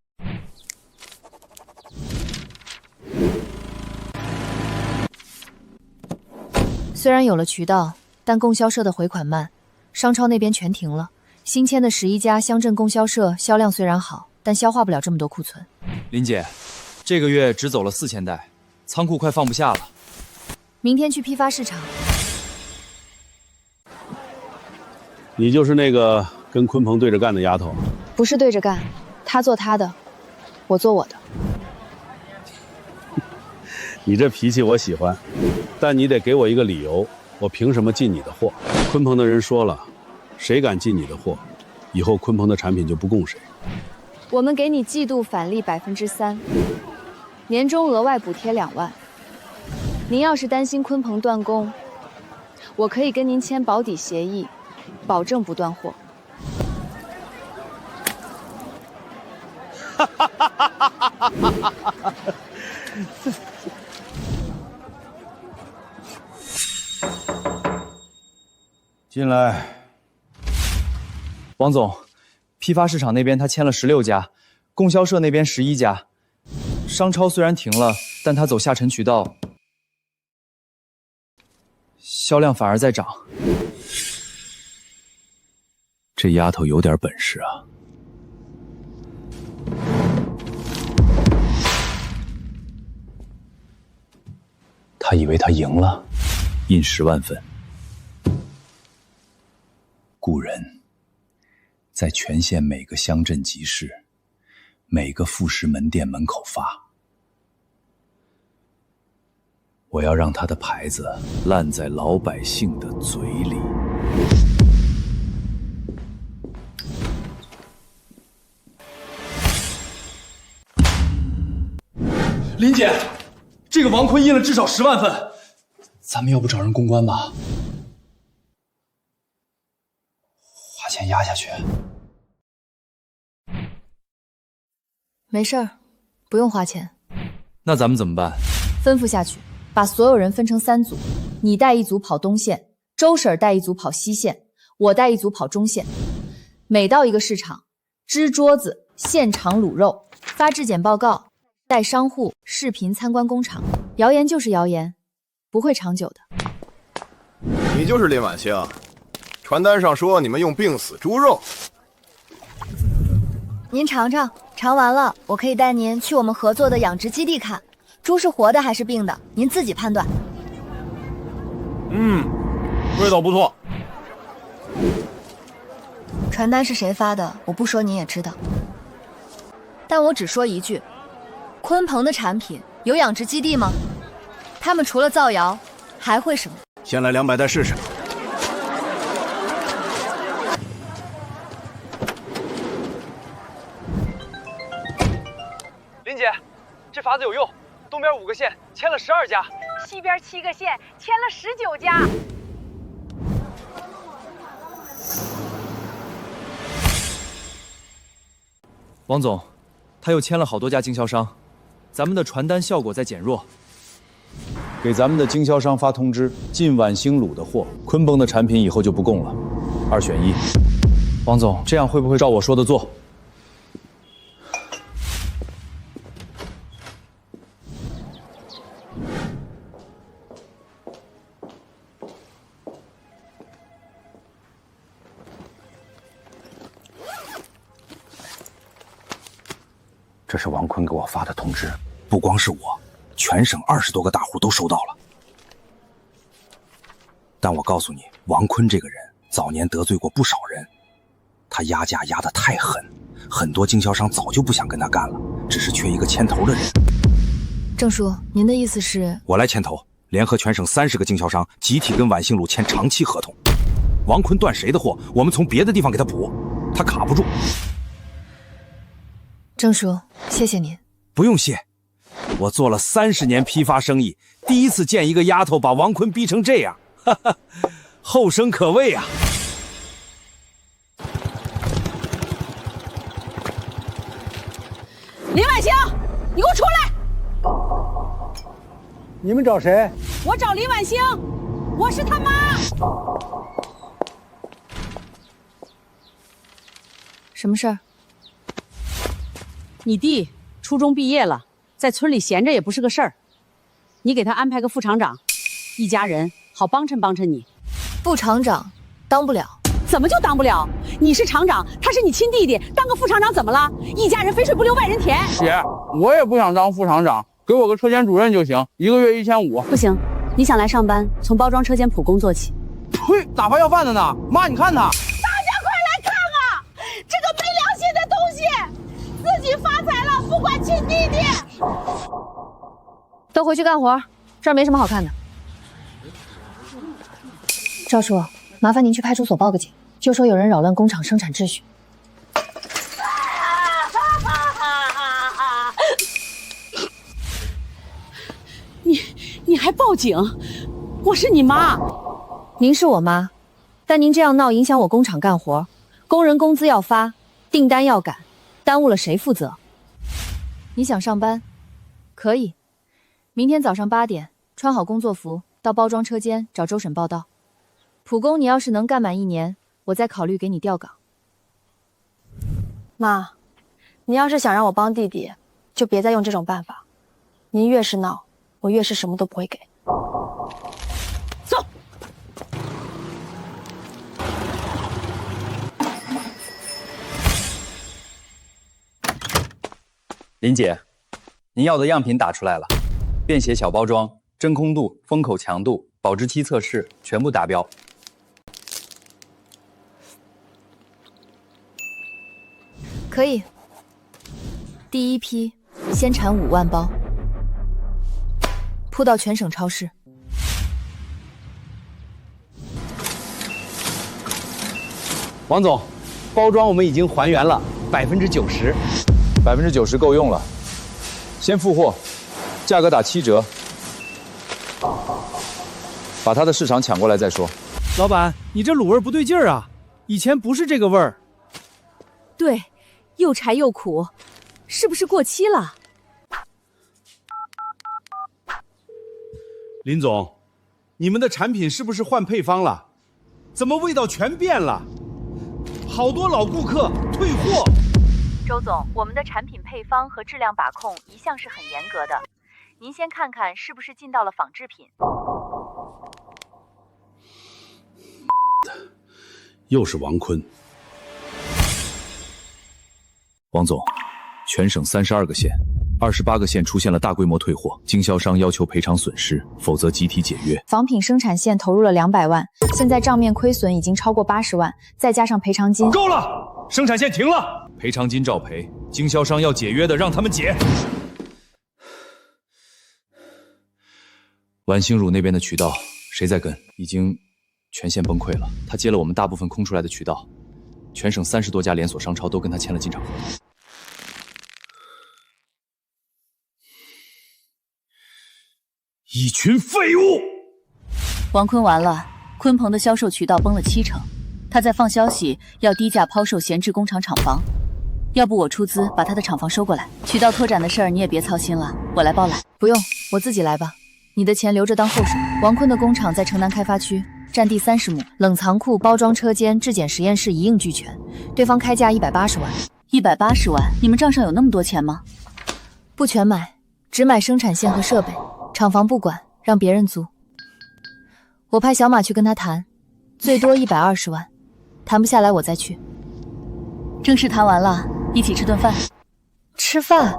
雖然有了渠道，但供銷社的回款慢，商超那邊全停了。新簽的11家鄉鎮供銷社銷量雖然好，但消化不了這麼多庫存。林姐，這個月只走了4000袋，倉庫快放不下了。明天去批發市場。你就是那個跟鯤鵬對着幹的丫頭？不是對着幹，他做他的，我做我的。你這脾氣我喜歡，但你得給我一個理由，我憑什麼進你的貨？鯤鵬的人說了，誰敢進你的貨，以後鯤鵬的產品就不供誰。我們給你季度返利3%，年終額外補貼2萬。您要是擔心鯤鵬斷供，我可以跟您簽保底協議，保證不斷貨。进来。王总，批发市场那边他签了16家，供销社那边11家。商超虽然停了，但他走下沉渠道，销量反而在涨。这丫头有点本事啊！他以为他赢了，印10万份。雇人在全县每个乡镇集市、每个副食门店门口发。我要让他的牌子烂在老百姓的嘴里。林姐，这个王坤印了至少10万份，咱们要不找人公关吧？花钱压下去。没事儿，不用花钱。那咱们怎么办？吩咐下去，把所有人分成3组，你带一组跑东线，周婶带一组跑西线，我带一组跑中线。每到一个市场，支桌子，现场卤肉，发质检报告，带商户视频参觀工廠。謠言就是謠言，不會長久的。你就是林婉星，傳單上說你們用病死豬肉。您嘗嘗，嘗完了我可以帶您去我們合作的養殖基地看，豬是活的還是病的，您自己判斷。味道不錯。傳單是誰發的，我不說您也知道。但我只說一句，鯤鵬的產品有養殖基地嗎？他們除了造謠，還會什麼？先來200袋試試。林姐，這法子有用，東邊5個縣簽了12家，西邊7個縣簽了19家。王總，他又簽了好多家經銷商，咱們的傳單效果在減弱。給咱們的經銷商發通知，進晚星滷的貨，鯤鵬的產品以後就不供了，2選1。王總，這樣會不會照我說的做？這是王坤給我發的通知，不光是我，全省20多個大戶都收到了。但我告訴你，王坤這個人早年得罪過不少人，他壓價壓得太狠，很多經銷商早就不想跟他幹了，只是缺一個牽頭的人。鄭叔，您的意思是？我來牽頭，聯合全省30個經銷商，集體跟晚星滷簽長期合同。王坤斷誰的貨，我們從別的地方給他補，他卡不住。鄭叔，謝謝您。不用謝，我做了30年批發生意，第一次見一個丫頭把王坤逼成這樣，哈哈，後生可畏啊！林婉星，你給我出來！你們找誰？我找林婉星，我是他媽。什麼事兒？你弟初中畢業了，在村裡閒着也不是個事兒，你給他安排個副廠長，一家人好幫襯幫襯你。副廠長當不了。怎麼就當不了？你是廠長，他是你親弟弟，當個副廠長怎麼了？一家人肥水不流外人田。姐，我也不想當副廠長，給我個車間主任就行，1個月1500。不行，你想來上班，從包裝車間普工做起。呸！打發要飯的呢？媽，你看他。大家快來看啊！這個沒良心的東西！自己發財了，不管親弟弟。都回去幹活，這兒沒什麼好看的。趙叔，麻煩您去派出所報個警，就說有人擾亂工廠生產秩序。你還報警？我是你媽。您是我媽，但您這樣鬧影響我工廠幹活，工人工資要發，訂單要趕，耽誤了誰負責？你想上班？可以，明天早上8點，穿好工作服，到包裝車間找周嬸報到。普工，你要是能干滿1年，我再考慮給你調崗。媽，你要是想讓我幫弟弟，就別再用這種辦法。您越是鬧，我越是什麼都不會給。走。林姐，您要的樣品打出來了，便攜小包裝，真空度、封口強度、保質期測試全部達標。可以。第一批先產5萬包，鋪到全省超市。王總，包裝我們已經還原了90%，90%夠用了。先付貨，價格打7折，把他的市場搶過來再說。老板，你這滷味不對勁兒啊，以前不是這個味兒。對，又柴又苦，是不是過期了？林總，你們的產品是不是換配方了？怎麼味道全變了？好多老顧客退貨。周總，我们的產品配方和質量把控一向是很嚴格的，您先看看是不是進到了仿製品。又是王坤。王总，全省32個縣，28個縣出現了大規模退貨，經銷商要求賠償損失，否則集體解約。仿品生產線投入了200萬，現在賬面虧損已經超過80萬，再加上賠償金，夠了，生產線停了，賠償金照賠，經銷商要解約的讓他們解。晚星乳那邊的渠道誰在跟？已經全線崩潰了，他接了我們大部分空出來的渠道。全省30多家連鎖商超都跟他簽了進場合同。一群廢物！王坤完了，鯤鵬的銷售渠道崩了70%，他在放消息要低價拋售閒置工廠廠房，要不我出資把他的廠房收過來。渠道拓展的事兒你也別操心了，我來包攬。不用，我自己來吧，你的錢留着當後手。王坤的工廠在城南開發區。佔地30畝，冷藏庫、包裝車間、質檢實驗室一應俱全。對方開價180萬。180萬？你們賬上有那麼多錢嗎？不全買，只買生產線和設備，廠房不管，讓別人租。我派小馬去跟他談，最多120萬，談不下來我再去。正式談完了，一起吃頓飯。吃飯？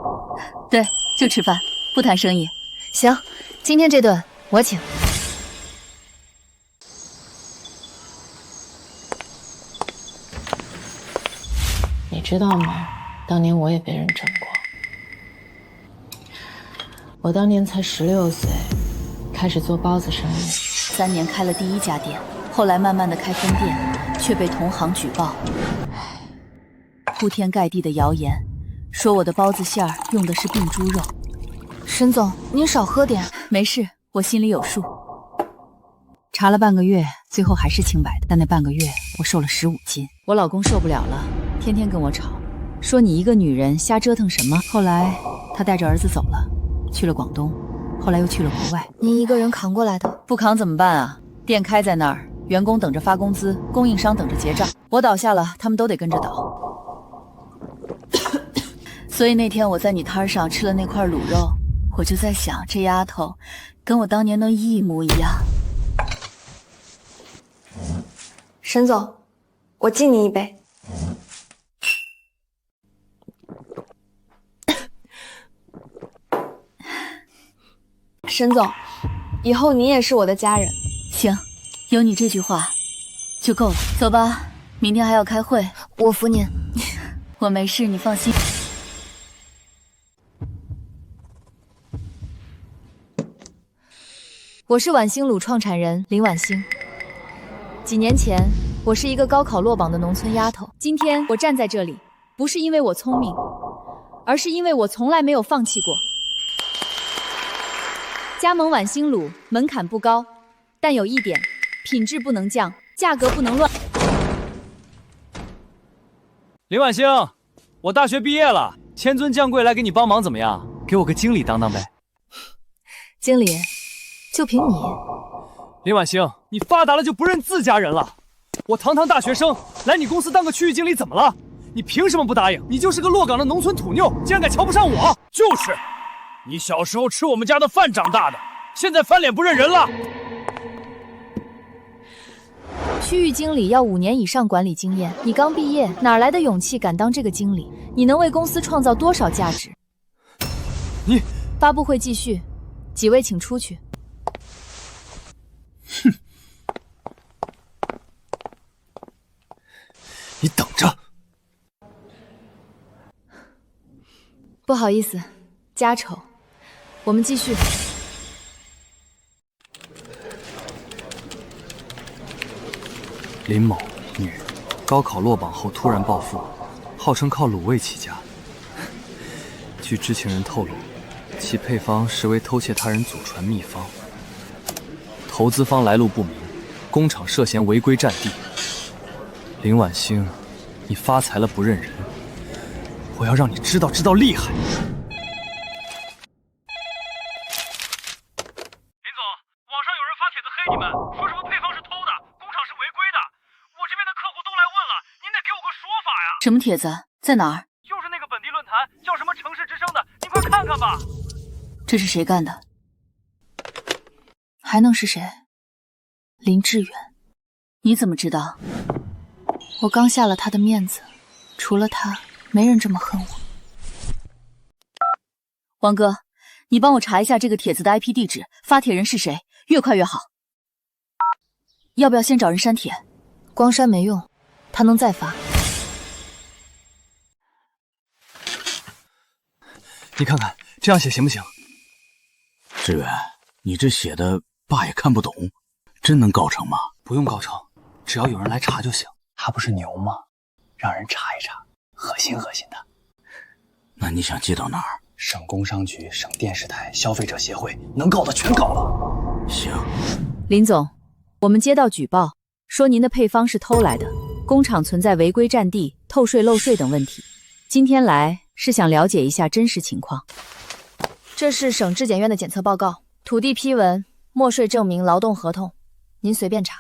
對，就吃飯，不談生意。行，今天這頓我請。你知道嗎？當年我也被人整過。我當年才16歲，開始做包子生意，3年開了第1家店，後來慢慢的開分店，卻被同行舉報。鋪天蓋地的謠言，說我的包子餡兒用的是病豬肉。沈總，您少喝點。沒事，我心裡有數。查了半個月，最後還是清白的，但那半個月我瘦了15斤。我老公受不了了。天天跟我吵，說你一個女人瞎折騰什麼。後來他帶着兒子走了，去了廣東，後來又去了國外。您一個人扛過來的？不扛怎麼辦啊？店開在那兒，員工等着發工資，供應商等着結賬。我倒下了，他們都得跟着倒。所以那天我在你攤上吃了那塊滷肉，我就在想，這丫頭跟我當年都一模一樣。沈總，我敬你一杯。沈總，以後你也是我的家人。行，有你這句話就夠了。走吧，明天還要開會。我扶您。我沒事，你放心。我是晚星滷創產人林晚星。幾年前，我是一個高考落榜的農村丫頭。今天我站在這裡，不是因為我聰明，而是因為我從來沒有放棄過。加盟晚星滷門檻不高，但有一點，品質不能降，價格不能亂。林晚星，我大學畢業了，千尊降貴來給你幫忙，怎麼樣？給我個經理當當唄。經理，就憑你，林婉星，你发达了就不认自家人了？我堂堂大学生来你公司当个区域经理怎么了？你凭什么不答应？你就是个落岗的农村土妞，竟然敢瞧不上我！就是，你小时候吃我们家的饭长大的，现在翻脸不认人了。区域经理要5年以上管理经验，你刚毕业，哪来的勇气敢当这个经理？你能为公司创造多少價值？你發布會繼續，幾位請出去。哼，你等着。不好意思，家醜，我們繼續。林某，女，高考落榜後突然暴富，號稱靠滷味起家。據知情人透露，其配方實為偷竊他人祖傳秘方。投資方來路不明，工廠涉嫌違規佔地。林婉星，你發財了不認人，我要讓你知道厲害。林總，網上有人發帖子黑你們，說什麼配方是偷的，工廠是違規的。我這邊的客戶都來問了，您得給我個說法呀。什麼帖子？在哪兒？就是那個本地論壇，叫什麼城市之聲的，您快看看吧。這是誰幹的？還能是誰？林志遠，你怎麼知道？我剛下了他的面子，除了他，沒人這麼恨我。王哥，你幫我查一下這個帖子的 IP 地址，發帖人是誰，越快越好。要不要先找人刪帖？光刪沒用，他能再發。你看看，這樣寫行不行？志遠，你這寫的爸也看不懂，真能告成嗎？不用告成，只要有人來查就行。他不是牛嗎？讓人查一查，惡心惡心的。那你想寄到哪兒？省工商局、省電視台、消費者協會，能告的全告了。行。林總，我們接到舉報，說您的配方是偷來的，工廠存在違規佔地、透稅漏稅等問題。今天來是想了解一下真實情況。這是省質檢院的檢測報告，土地批文、沒稅證明、勞動合同，您隨便查。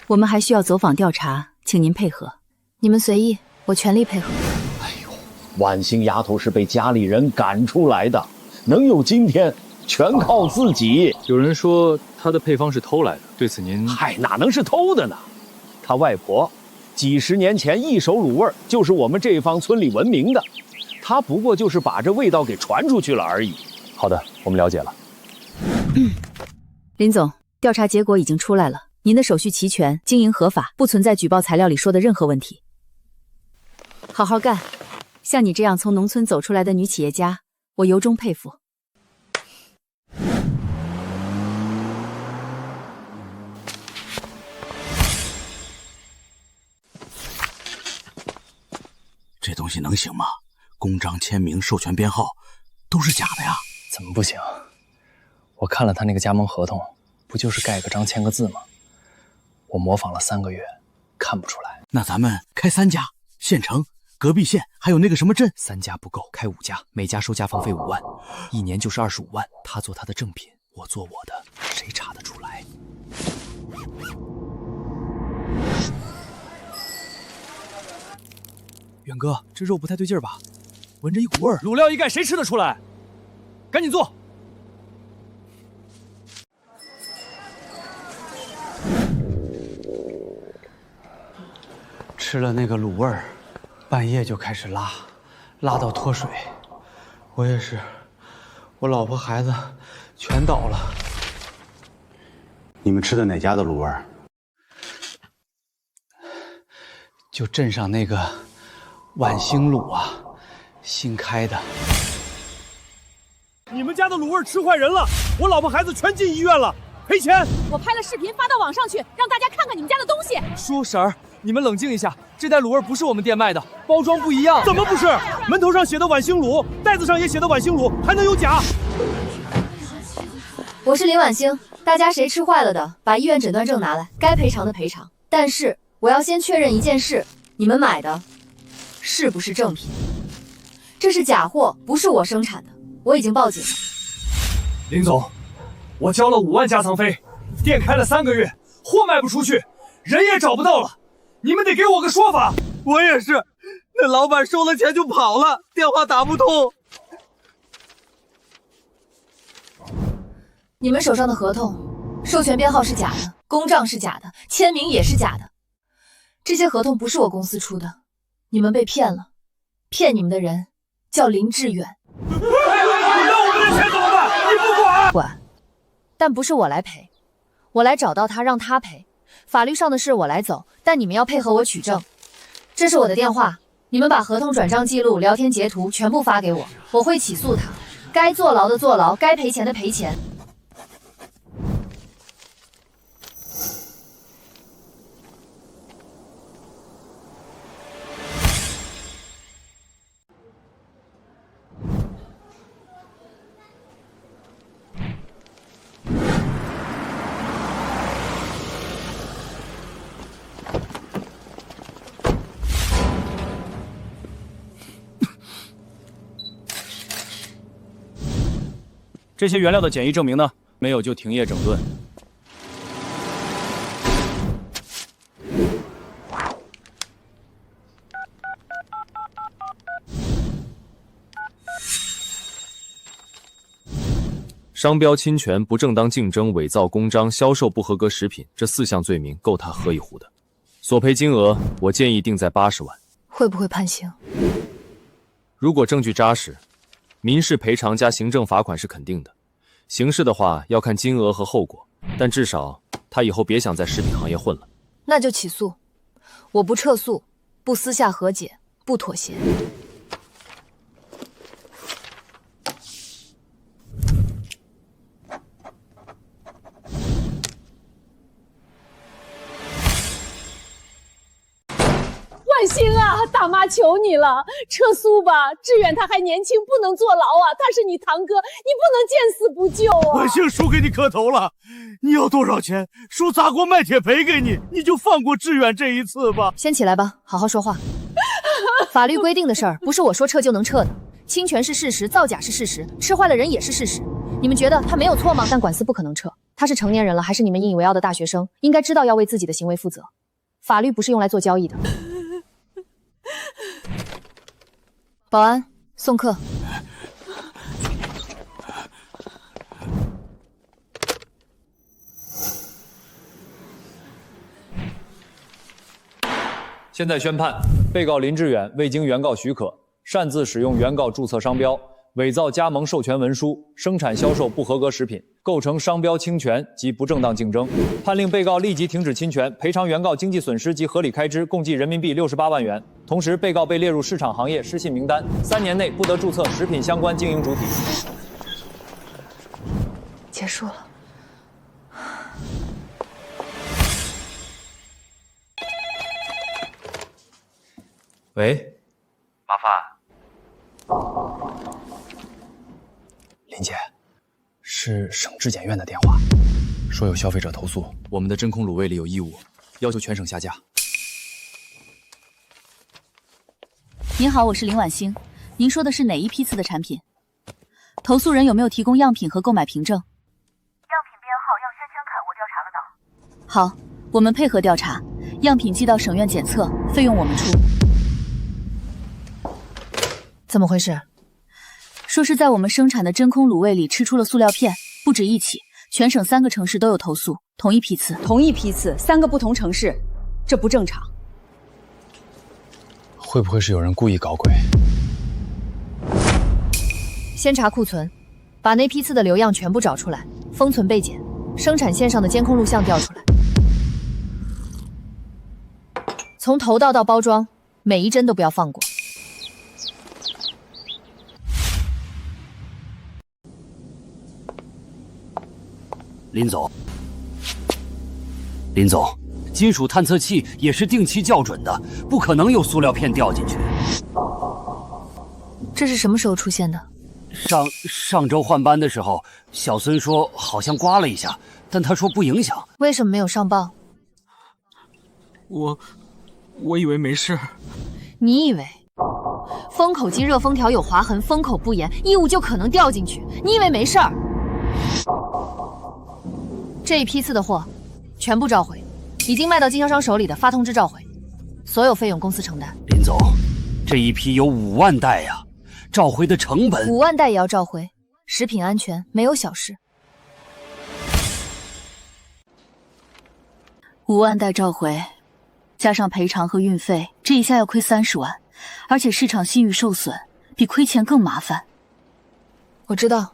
我們還需要走訪調查，請您配合。你們隨意，我全力配合。哎呦，婉星丫頭是被家裡人趕出來的，能有今天，全靠自己。有人說她的配方是偷來的，對此您……嗨，哪能是偷的呢？她外婆幾十年前一手滷味就是我們這方村裡聞名的，她不過就是把這味道給傳出去了而已。好的，我們了解了。林總，調查結果已經出來了。您的手續齊全，經營合法，不存在舉報材料裡說的任何問題。好好幹，像你這樣從農村走出來的女企業家，我由衷佩服。這東西能行嗎？公章、簽名、授權編號都是假的呀？怎麼不行？我看了他那個加盟合同，不就是蓋個章、簽個字嗎？我模仿了3個月，看不出來。那咱們開3家，縣城、隔壁縣，還有那個什麼鎮，3家不夠，開5家，每家收家訪費5萬，1年就是25萬。他做他的正品，我做我的，誰查得出來？遠哥，這肉不太對勁吧？聞着一股味兒，滷料一蓋，誰吃得出來？趕緊做！吃了那個滷味兒，半夜就開始拉到脫水。我也是，我老婆孩子全倒了。你們吃的哪家的滷味兒？就鎮上那個晚星滷啊，新開的。你們家的滷味吃壞人了，我老婆孩子全進醫院了，賠錢！我拍了視頻發到網上去，讓大家看看你們家的東西。叔嬸兒，你們冷靜一下，這袋滷味不是我們店賣的，包裝不一樣。怎麼不是？門頭上寫的晚星滷，袋子上也寫的晚星滷，還能有假？我是林婉星，大家誰吃壞了的，把醫院診斷證拿來，該賠償的賠償。但是我要先確認一件事，你們買的是不是正品？这是假貨，不是我生產的，我已經報警了。林總，我交了5萬加倉費，店開了3個月，貨賣不出去，人也找不到了，你們得給我個說法。我也是，那老闆收了錢就跑了，電話打不通。你們手上的合同，授權編號是假的，公賬是假的，簽名也是假的。這些合同不是我公司出的，你們被騙了。騙你們的人叫林志遠。你要我們的錢怎麼辦？你不管？管，但不是我來賠，我來找到他，讓他賠。法律上的事我來走，但你們要配合我取證。這是我的電話，你們把合同轉賬記錄、聊天截圖全部發給我，我會起訴他。該坐牢的坐牢，該賠錢的賠錢。這些原料的檢疫證明呢？沒有就停業整頓。商標侵權、不正當競爭、偽造公章、銷售不合格食品，這4項罪名夠他喝一壺的。索賠金額，我建議定在80萬。會不會判刑？如果證據扎實，民事賠償加行政罰款是肯定的。刑事的話要看金額和後果，但至少他以後別想在食品行業混了。那就起訴，我不撤訴，不私下和解，不妥協。万星啊，大媽求你了，撤訴吧！志遠他還年輕，不能坐牢啊！他是你堂哥，你不能見死不救啊！萬星叔給你磕頭了，你要多少錢？叔砸鍋賣鐵賠給你，你就放過志遠這一次吧。先起來吧，好好說話。法律規定的事兒，不是我說撤就能撤的。侵權是事實，造假是事實，吃壞了人也是事實。你們覺得他沒有錯嗎？但官司不可能撤，他是成年人了，還是你們引以為傲的大學生，應該知道要為自己的行為負責。法律不是用來做交易的。保安，送客。现在宣判，被告林志遠未經原告許可，擅自使用原告註冊商標，偽造加盟授權文書，生產銷售不合格食品，構成商標侵權及不正當競爭，判令被告立即停止侵權，賠償原告經濟損失及合理開支共計人民幣68萬元。同時，被告被列入市場行業失信名單，3年內不得註冊食品相關經營主體。結束了。喂，麻煩。林姐，是省质檢院的電話，說有消費者投訴我們的真空滷味裡有異物，要求全省下架。您好，我是林婉星，您說的是哪一批次的產品？投訴人有沒有提供樣品和購買憑證？樣品編號要先前看，我調查得到。好，我們配合調查，樣品寄到省院檢測，費用我們出。怎麼回事？說是在我們生產的真空滷味裡吃出了塑料片，不止一起，全省3個城市都有投訴，同一批次，3個不同城市，這不正常。會不會是有人故意搞鬼？先查庫存，把那批次的流樣全部找出來，封存備檢，生產線上的監控錄像調出來，從頭道到包裝，每一幀都不要放過。林總，林总，金屬探測器也是定期校準的，不可能有塑料片掉進去。這是什麼時候出現的？上周換班的時候，小孫說好像刮了一下，但他說不影響。為什麼沒有上報？我以為沒事。你以為？封口机热封条有划痕，封口不严，异物就可能掉进去。你以为没事儿？这一批次的货全部召回，已经卖到经销商手里的发通知召回，所有費用公司承擔。林总，这一批有5萬袋呀，召回的成本5萬袋也要召回，食品安全沒有小事。5萬袋召回，加上賠償和運費，這一下要虧30萬，而且市場信譽受損，比虧錢更麻煩。我知道。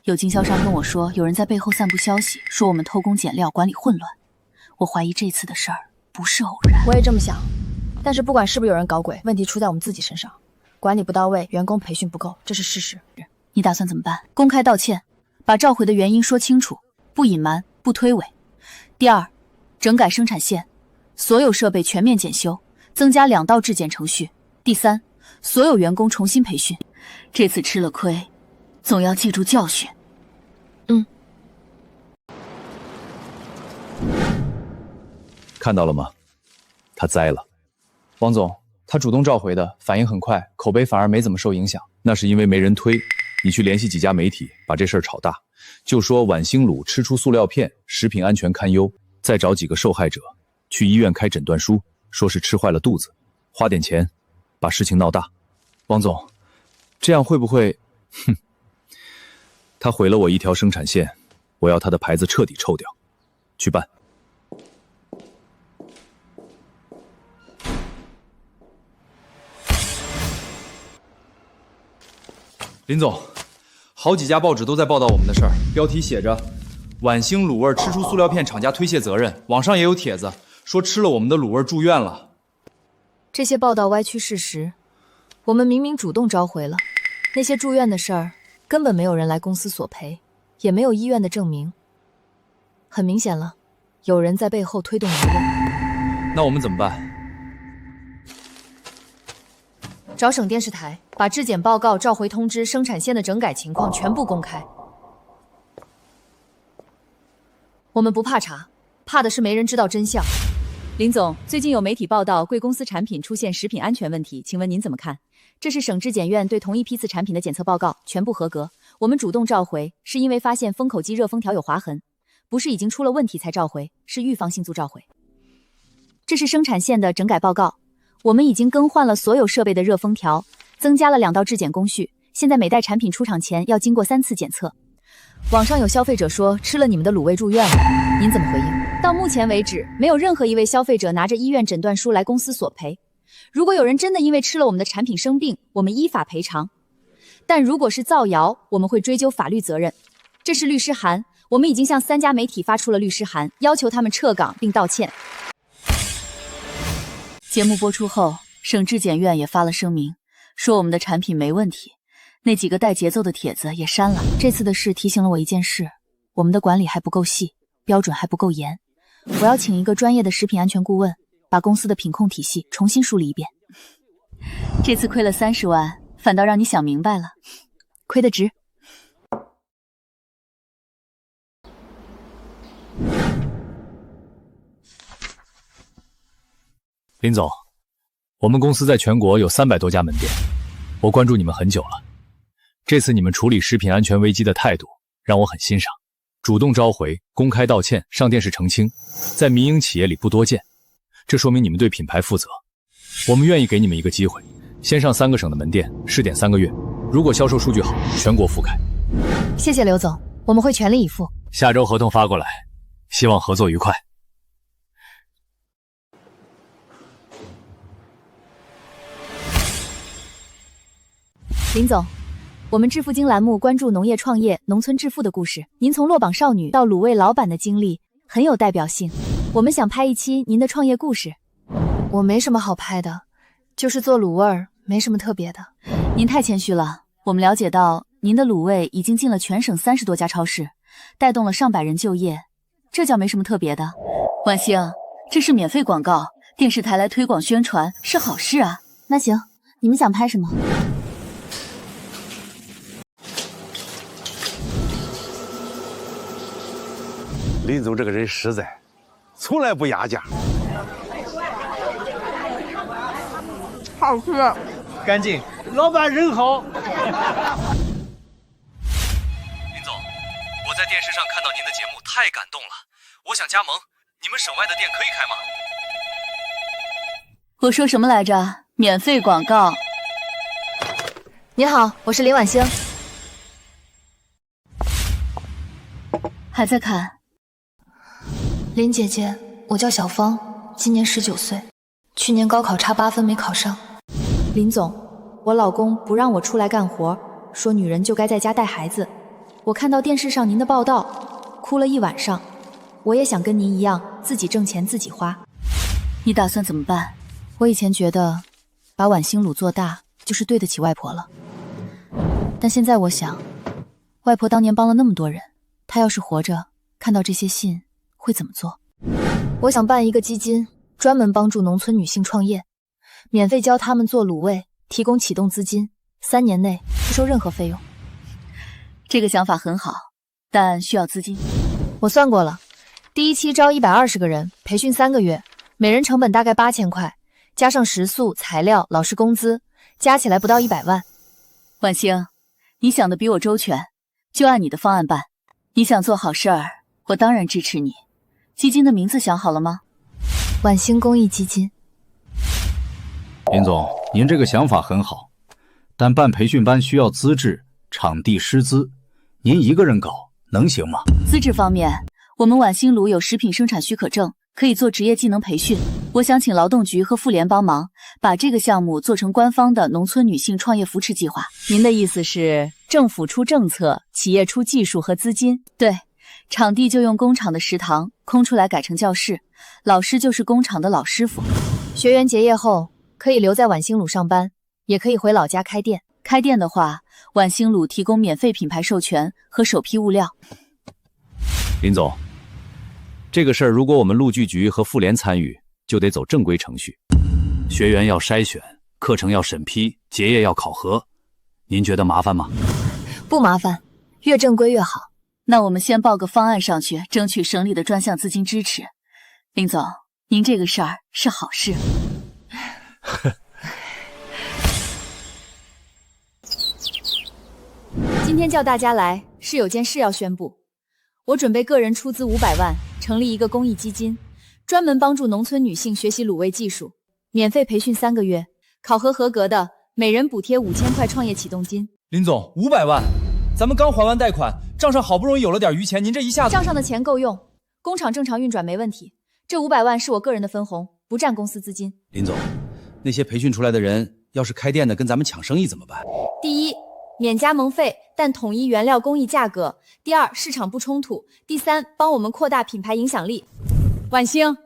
有經銷商跟我說，有人在背後散布消息，說我們偷工減料，管理混亂。我懷疑這次的事兒不是偶然。我也這麼想，但是不管是不是有人搞鬼，問題出在我們自己身上，管理不到位，員工培訓不夠，這是事實。你打算怎麼辦？公開道歉，把召回的原因說清楚，不隱瞞，不推諉。第二，整改生產線，所有設備全面檢修，增加2道質檢程序。第三，所有員工重新培訓。這次吃了虧，總要記住教訓。看到了嗎？他栽了。王總，他主動召回的，反應很快，口碑反而沒怎麼受影響。那是因為沒人推。你去聯繫幾家媒體，把這事兒炒大，就說晚星滷吃出塑料片，食品安全堪憂。再找幾個受害者去醫院開診斷書，說是吃壞了肚子，花點錢把事情鬧大。王總，這樣會不會？哼，他毀了我一條生產線，我要他的牌子徹底臭掉。去辦。林總，好幾家報紙都在報道我們的事兒，標題寫着晚星滷味吃出塑料片，廠家推卸責任。網上也有帖子說吃了我們的滷味住院了。這些報道歪曲事實，我們明明主動召回了，那些住院的事兒根本沒有人來公司索賠，也沒有醫院的證明。很明顯了，有人在背後推動輿論。那我們怎麼辦？找省電視台，把質檢報告、召回通知、生產線的整改情況全部公開。我們不怕查，怕的是沒人知道真相。林總，最近有媒體報道貴公司產品出現食品安全問題，請問您怎麼看？這是省質檢院對同一批次產品的檢測報告，全部合格。我們主動召回，是因為發現封口機熱封條有劃痕，不是已經出了問題才召回，是預防性做召回。這是生產線的整改報告。我們已經更換了所有設備的熱封條，增加了2道質檢工序。現在每袋產品出廠前要經過3次檢測。網上有消費者說吃了你們的滷味住院了，您怎麼回應？到目前為止，沒有任何一位消費者拿着醫院診斷書來公司索賠。如果有人真的因為吃了我們的產品生病，我們依法賠償。但如果是造謠，我們會追究法律責任。這是律師函，我們已經向3家媒體發出了律師函，要求他們撤崗並道歉。節目播出後，省質檢院也發了聲明，說我們的產品沒問題。那幾個帶節奏的帖子也刪了。這次的事提醒了我一件事，我們的管理還不夠細，標準還不夠嚴。我要請一個專業的食品安全顧問，把公司的品控體系重新梳理一遍。這次虧了30萬，反倒讓你想明白了，虧得值。林總，我們公司在全國有300多家門店，我關注你們很久了。這次你們處理食品安全危機的態度讓我很欣賞，主動召回、公開道歉、上電視澄清，在民營企業裡不多見，這說明你們對品牌負責。我們願意給你們一個機會，先上3個省的門店試點3個月，如果銷售數據好，全國覆蓋。謝謝劉總，我們會全力以赴。下周合同發過來，希望合作愉快。林總，我們致富經欄目關注農業創業、農村致富的故事。您從落榜少女到滷味老闆的經歷很有代表性，我們想拍一期您的創業故事。我沒什麼好拍的，就是做滷味，沒什麼特別的。您太謙虛了，我們了解到您的滷味已經進了全省30多家超市，帶動了上百人就業，這叫沒什麼特別的。婉星，這是免費廣告，電視台來推廣宣傳是好事啊。那行，你們想拍什麼？林總這個人實在，從來不壓價。好吃。干净，老板人好。林总，我在电视上看到您的节目，太感动了，我想加盟，你们省外的店可以开吗？我说什么来着？免费广告。你好，我是林婉星。还在看？林姐姐，我叫小芳，今年19岁，去年高考差8分没考上。林总，我老公不让我出来干活，说女人就该在家带孩子。我看到电视上您的报道，哭了一晚上。我也想跟您一样，自己挣钱自己花。你打算怎么办？我以前觉得把晚星鲁做大就是对得起外婆了，但现在我想，外婆当年帮了那么多人，她要是活着看到这些信会怎么做？我想办一个基金，专门帮助农村女性创业，免费教她们做卤味，提供启动资金，3年内不收任何费用。这个想法很好，但需要資金。我算过了，第一期招120個人，培訓3個月，每人成本大概8000塊，加上食宿、材料、老師工資，加起來不到100萬。婉星，你想的比我周全，就按你的方案辦。你想做好事兒，我當然支持你。基金的名字想好了嗎？晚星公益基金。林总，您这個想法很好，但辦培訓班需要資質、場地師資，您一個人搞能行嗎？資質方面，我們晚星魯有食品生產許可證，可以做職業技能培訓。我想請勞動局和婦聯幫忙，把這個項目做成官方的農村女性創業扶持計劃。您的意思是，政府出政策，企業出技術和資金？對，場地就用工廠的食堂，空出來改成教室，老師就是工廠的老師傅。學員結業後，可以留在晚星魯上班，也可以回老家開店。開店的話，晚星魯提供免費品牌授權和首批物料。林總，這個事兒如果我們陸劇局和婦聯參與，就得走正規程序，學員要篩選，課程要審批，結業要考核，您覺得麻煩嗎？不麻煩，越正規越好。那我們先報個方案上去，爭取省裡的專項資金支持。林總，您這個事兒是好事。今天叫大家來，是有件事要宣布。我準備個人出資500萬，成立一個公益基金，專門幫助農村女性學習滷味技術，免費培訓3個月，考核合格的，每人補貼5000塊創業啟動金。林總，500萬，咱們剛還完貸款，賬上好不容易有了點餘錢，您這一下子……賬上的錢夠用，工廠正常運轉沒問題。這500萬是我個人的分紅，不佔公司資金。林總，那些培訓出來的人，要是開店的跟咱們搶生意怎麼辦？第一，免加盟費，但統一原料工藝價格。第二，市場不衝突。第三，幫我們擴大品牌影響力。婉星，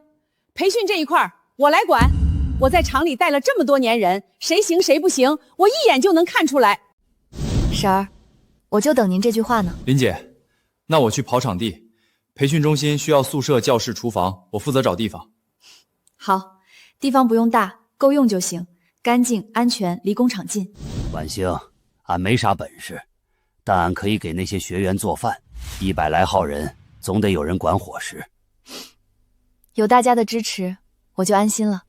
培訓這一塊我來管。我在廠裡帶了這麼多年人，誰行誰不行，我一眼就能看出來。嬸兒，我就等您這句話呢。林姐，那我去跑場地。培訓中心需要宿舍、教室、廚房，我負責找地方。好，地方不用大，夠用就行，乾淨、安全，離工廠近。婉星，俺沒啥本事，但俺可以給那些學員做飯，100來號人，總得有人管伙食。有大家的支持，我就安心了。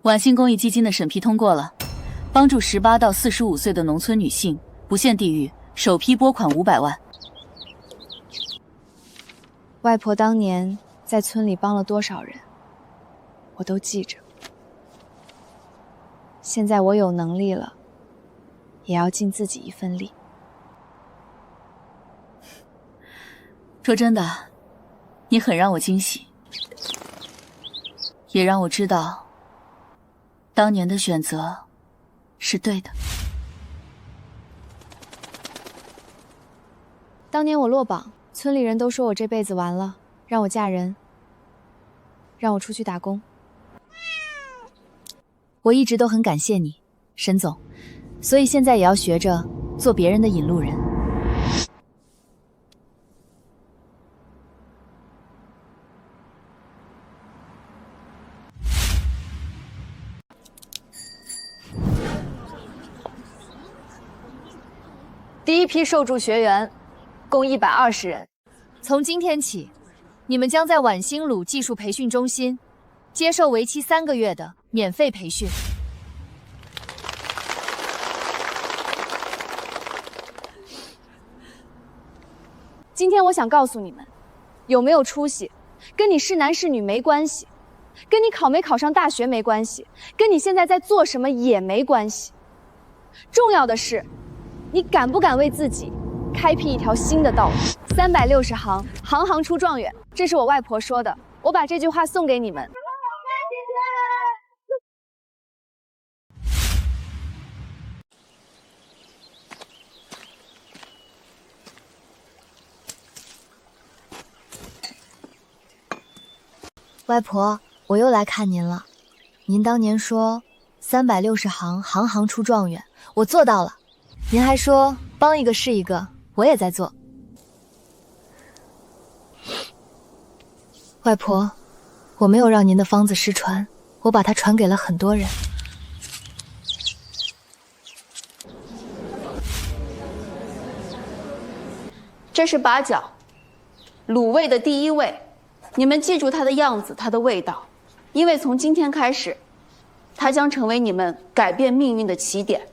晚星公益基金的審批通過了，幫助18到45歲的農村女性，不限地域，首批撥款500萬。外婆當年在村裡幫了多少人，我都記着。現在我有能力了，也要盡自己一份力。說真的，你很讓我驚喜，也讓我知道當年的選擇是對的。當年我落榜，村裡人都說我這輩子完了，讓我嫁人，讓我出去打工。我一直都很感謝你，沈總，所以現在也要學着做別人的引路人。第一批受助学員共120人。从今天起，你们将在晚星鲁技术培训中心接受为期3个月的免费培训。今天我想告诉你们，有没有出息，跟你是男是女没關係，跟你考沒考上大學沒關係，跟你現在在做什麼也沒關係。重要的是，你敢不敢為自己開闢一條新的道路？360行，行行出狀元，這是我外婆說的。我把這句話送給你們。外婆，我又來看您了。您當年說360行，行行出狀元，我做到了。您還說幫一個是一個，我也在做。外婆，我沒有讓您的方子失傳，我把它傳給了很多人。這是八角，滷味的第一味。你們記住它的樣子，它的味道，因為從今天開始，它將成為你們改變命運的起點。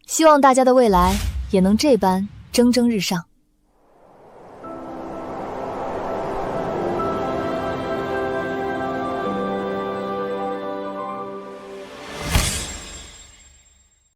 希望大家的未來也能這般蒸蒸日上。